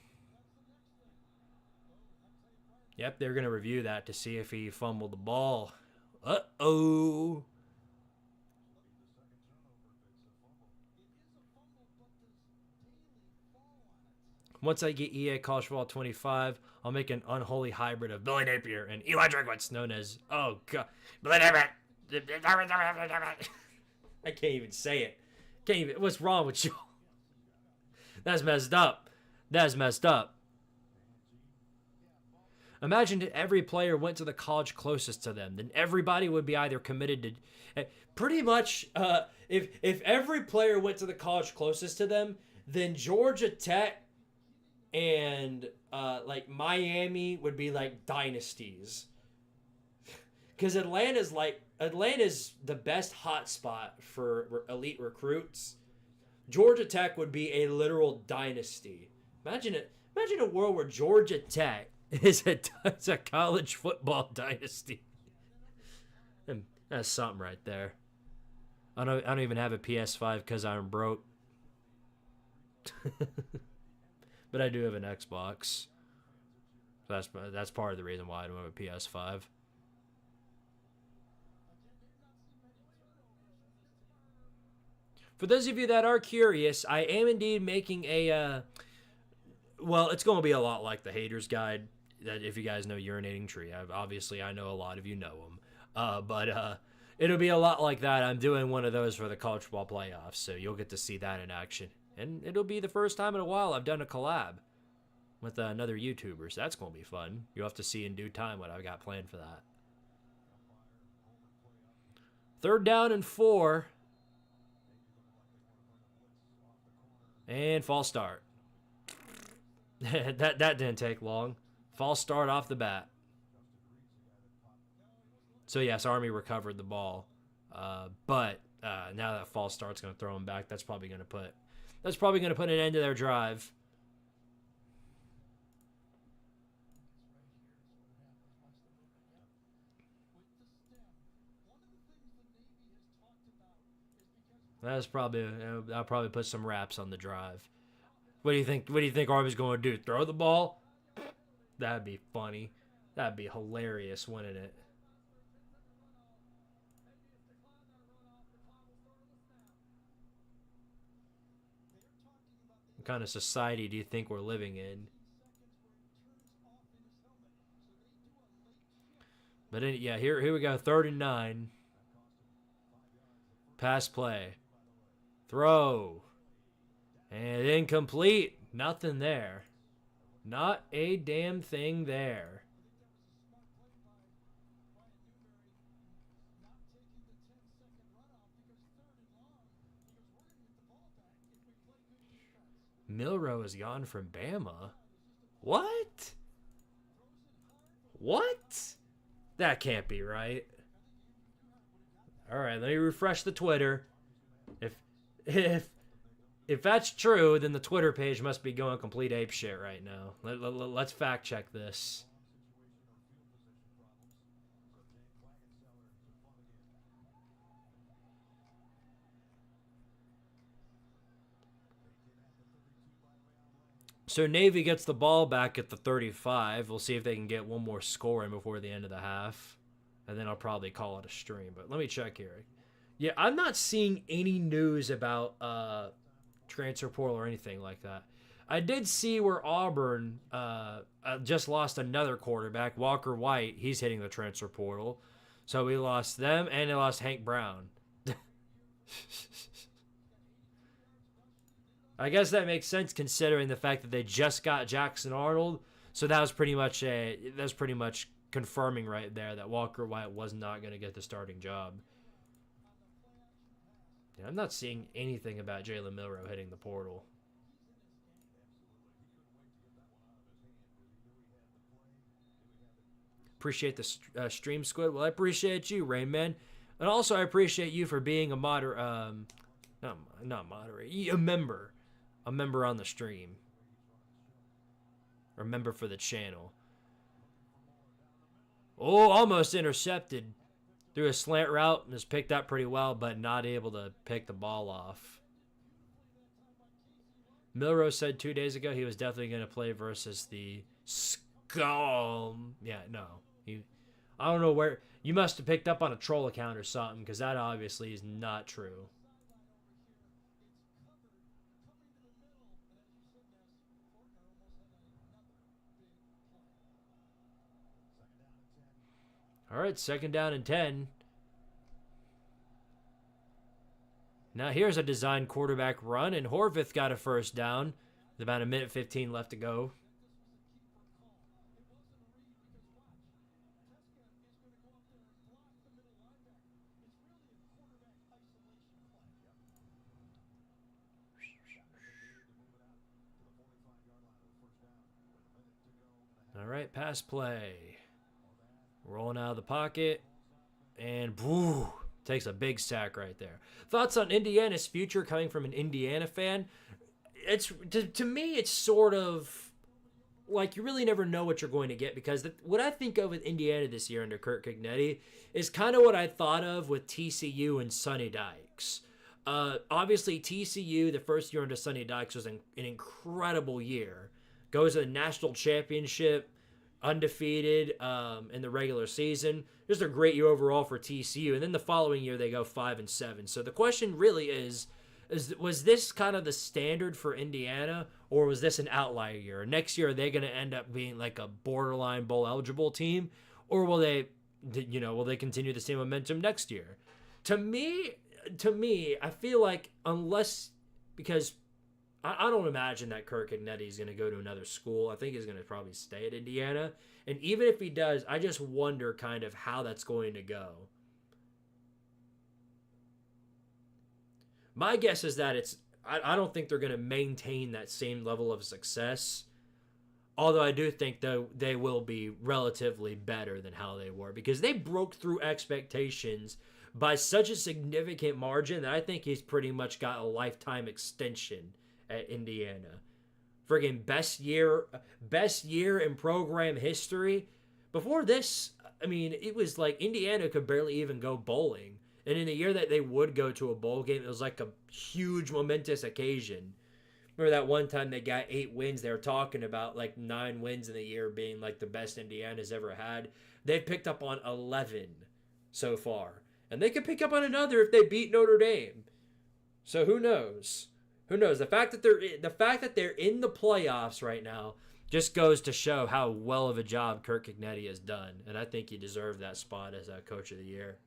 Yep, they're going to review that to see if he fumbled the ball. Uh-oh. Once I get EA College Football 25, I'll make an unholy hybrid of Billy Napier and Eli Drinkwitz, known as, oh, God, Billy Napier. I can't even say it. What's wrong with you? That's messed up. That's messed up. Imagine if every player went to the college closest to them. Then everybody would be either committed to... Pretty much, if every player went to the college closest to them, then Georgia Tech and like Miami would be like dynasties. Because Atlanta's the best hotspot for elite recruits. Georgia Tech would be a literal dynasty. Imagine a world where Georgia Tech is a college football dynasty. And that's something right there. I don't even have a PS5 because I'm broke. But I do have an Xbox. That's part of the reason why I don't have a PS5. For those of you that are curious, I am indeed making a well, it's going to be a lot like the Haters Guide. That if you guys know Urinating Tree, obviously I know a lot of you know him. But it'll be a lot like that. I'm doing one of those for the college football playoffs, so you'll get to see that in action. And it'll be the first time in a while I've done a collab with another YouTuber, so that's going to be fun. You'll have to see in due time what I've got planned for that. 3rd down and 4. And false start. that didn't take long. False start off the bat. So yes, Army recovered the ball, but now that false start's going to throw them back. That's probably going to put an end to their drive. I'll probably put some wraps on the drive. What do you think? What do you think Army's going to do? Throw the ball? That'd be funny. That'd be hilarious, wouldn't it? What kind of society do you think we're living in? But yeah, here we go. 3rd and 9. Pass play. Throw. And incomplete. Nothing there. Not a damn thing there. Milrow is gone from Bama. What? What? That can't be right. All right, let me refresh the Twitter. If that's true, then the Twitter page must be going complete ape shit right now. Let's fact check this. So Navy gets the ball back at the 35. We'll see if they can get one more score in before the end of the half. And then I'll probably call it a stream. But let me check here. Yeah, I'm not seeing any news about transfer portal or anything like that. I did see where Auburn just lost another quarterback, Walker White. He's hitting the transfer portal. So we lost them, and they lost Hank Brown. I guess that makes sense considering the fact that they just got Jackson Arnold. So that was pretty much confirming right there that Walker White was not going to get the starting job. Yeah, I'm not seeing anything about Jalen Milroe hitting the portal. Appreciate the stream, Squid. Well, I appreciate you, Rain Man, and also I appreciate you for being a not moderate, a member on the stream, or a member for the channel. Oh, almost intercepted. Threw a slant route and was picked up pretty well, but not able to pick the ball off. Milroe said 2 days ago he was definitely going to play versus the Scum. Yeah, no. I don't know where. You must have picked up on a troll account or something, because that obviously is not true. All right, 2nd down and 10. Now here's a designed quarterback run, and Horvath got a first down with about 1:15 left to go. All right, pass play. Rolling out of the pocket, and whoo, takes a big sack right there. Thoughts on Indiana's future coming from an Indiana fan? It's to me, it's sort of like you really never know what you're going to get, because what I think of with Indiana this year under Kurt Cignetti is kind of what I thought of with TCU and Sonny Dykes. Obviously, TCU, the first year under Sonny Dykes, was an incredible year. Goes to the national championship, undefeated in the regular season. Just a great year overall for TCU. And then the following year, they go 5-7. So the question really is was this kind of the standard for Indiana, or was this an outlier year? Next year, are they going to end up being like a borderline bowl eligible team, or will they continue the same momentum next year? To me, I feel like because I don't imagine that Kirk Cignetti is going to go to another school. I think he's going to probably stay at Indiana. And even if he does, I just wonder kind of how that's going to go. My guess is that I don't think they're going to maintain that same level of success. Although I do think they will be relatively better than how they were, because they broke through expectations by such a significant margin that I think he's pretty much got a lifetime extension at Indiana. Friggin' best year in program history. Before this, I mean, it was like Indiana could barely even go bowling. And in the year that they would go to a bowl game, it was like a huge momentous occasion. Remember that one time they got 8 wins? They were talking about like 9 wins in the year being like the best Indiana's ever had. They've picked up on 11 so far. And they could pick up on another if they beat Notre Dame. So who knows? Who knows? The fact that they're in the playoffs right now just goes to show how well of a job Kirk Cignetti has done. And I think he deserved that spot as a coach of the year.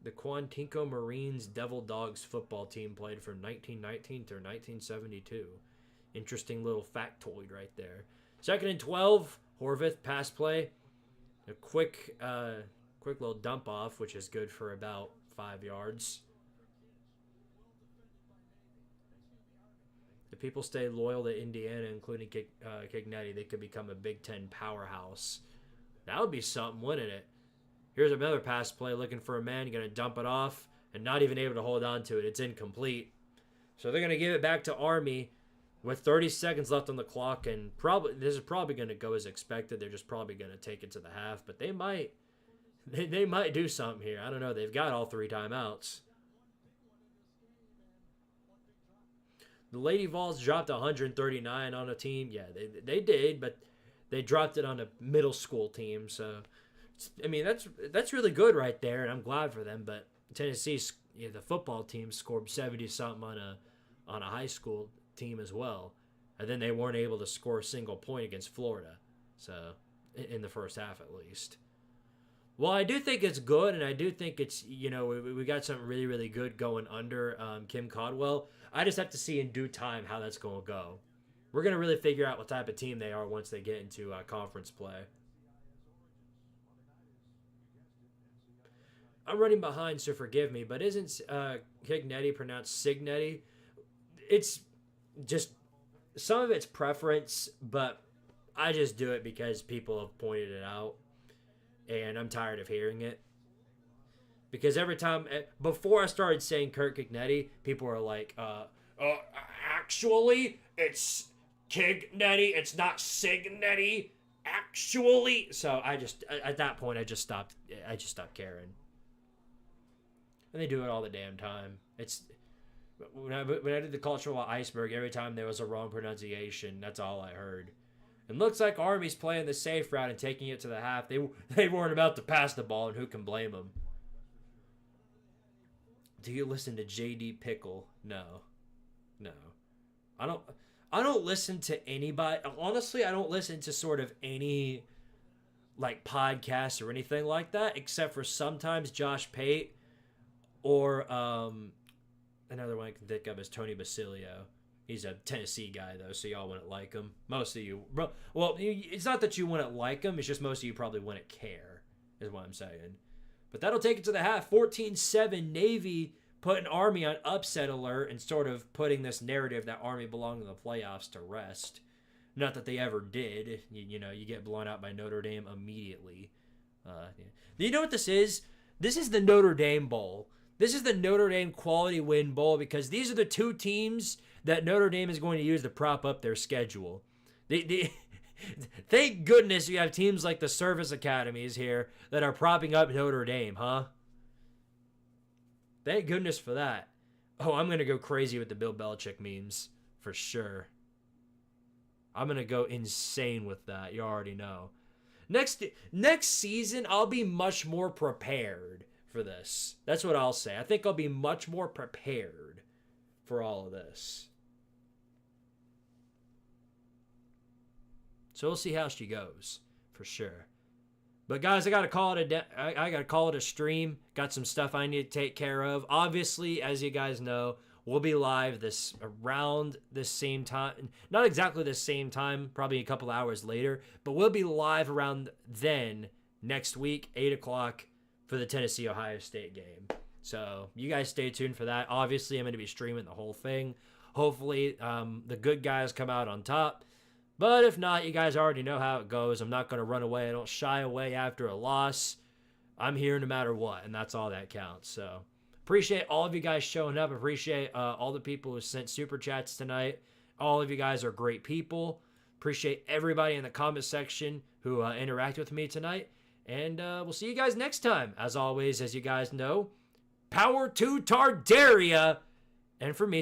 The Quantico Marines Devil Dogs football team played from 1919 to 1972. Interesting little factoid right there. 2nd and 12, Horvath pass play. A quick little dump off, which is good for about 5 yards. If people stay loyal to Indiana, including Cignetti, they could become a Big Ten powerhouse. That would be something, wouldn't it? Here's another pass play looking for a man. You're going to dump it off and not even able to hold on to it. It's incomplete. So they're going to give it back to Army with 30 seconds left on the clock, and this is probably going to go as expected. They're just probably going to take it to the half, but they might do something here. I don't know. They've got all 3 timeouts. The Lady Vols dropped 139 on a team. Yeah, they did, but They dropped it on a middle school team. So, I mean, that's really good right there, and I'm glad for them. But Tennessee, the football team scored 70-something on a high school team as well. And then they weren't able to score a single point against Florida. So, in the first half at least. Well, I do think it's good, and I do think it's, we got something really, really good going under Kim Caldwell. I just have to see in due time how that's going to go. We're going to really figure out what type of team they are once they get into conference play. I'm running behind, so forgive me, but isn't Cignetti pronounced Cignetti? It's just, some of it's preference, but I just do it because people have pointed it out, and I'm tired of hearing it. Because every time, before I started saying Kurt Cignetti, people were like, actually, it's Cignetti, it's not Cignetti, actually. So at that point, I just stopped caring. And they do it all the damn time. It's, when I did the cultural iceberg, every time there was a wrong pronunciation, that's all I heard. And looks like Army's playing the safe route and taking it to the half. They weren't about to pass the ball, and who can blame them? Do you listen to JD Pickle? No. I don't listen to anybody. Honestly, I don't listen to sort of any like podcasts or anything like that, except for sometimes Josh Pate or another one I can think of is Tony Basilio. He's a Tennessee guy, though, so y'all wouldn't like him. Most of you... Well, it's not that you wouldn't like him. It's just most of you probably wouldn't care, is what I'm saying. But that'll take it to the half. 14-7, Navy putting Army on upset alert and sort of putting this narrative that Army belonged in the playoffs to rest. Not that they ever did. You get blown out by Notre Dame immediately. Yeah. You know what this is? This is the Notre Dame Bowl. This is the Notre Dame Quality Win Bowl because these are the two teams that Notre Dame is going to use to prop up their schedule. Thank goodness you have teams like the service academies here that are propping up Notre Dame, huh? Thank goodness for that. Oh, I'm going to go crazy with the Bill Belichick memes, for sure. I'm going to go insane with that, you already know. Next season, I'll be much more prepared for this. That's what I'll say. I think I'll be much more prepared for all of this. So we'll see how she goes, for sure. But guys, I gotta call it a stream. Got some stuff I need to take care of. Obviously, as you guys know, we'll be live around this same time. Not exactly the same time, probably a couple hours later, but we'll be live around then next week, 8 o'clock for the Tennessee-Ohio State game. So you guys stay tuned for that. Obviously, I'm going to be streaming the whole thing. Hopefully, the good guys come out on top. But if not, you guys already know how it goes. I'm not going to run away. I don't shy away after a loss. I'm here no matter what, and that's all that counts. So appreciate all of you guys showing up. Appreciate all the people who sent super chats tonight. All of you guys are great people. Appreciate everybody in the comment section who interact with me tonight. And we'll see you guys next time. As always, as you guys know, power to Tardaria. And for me,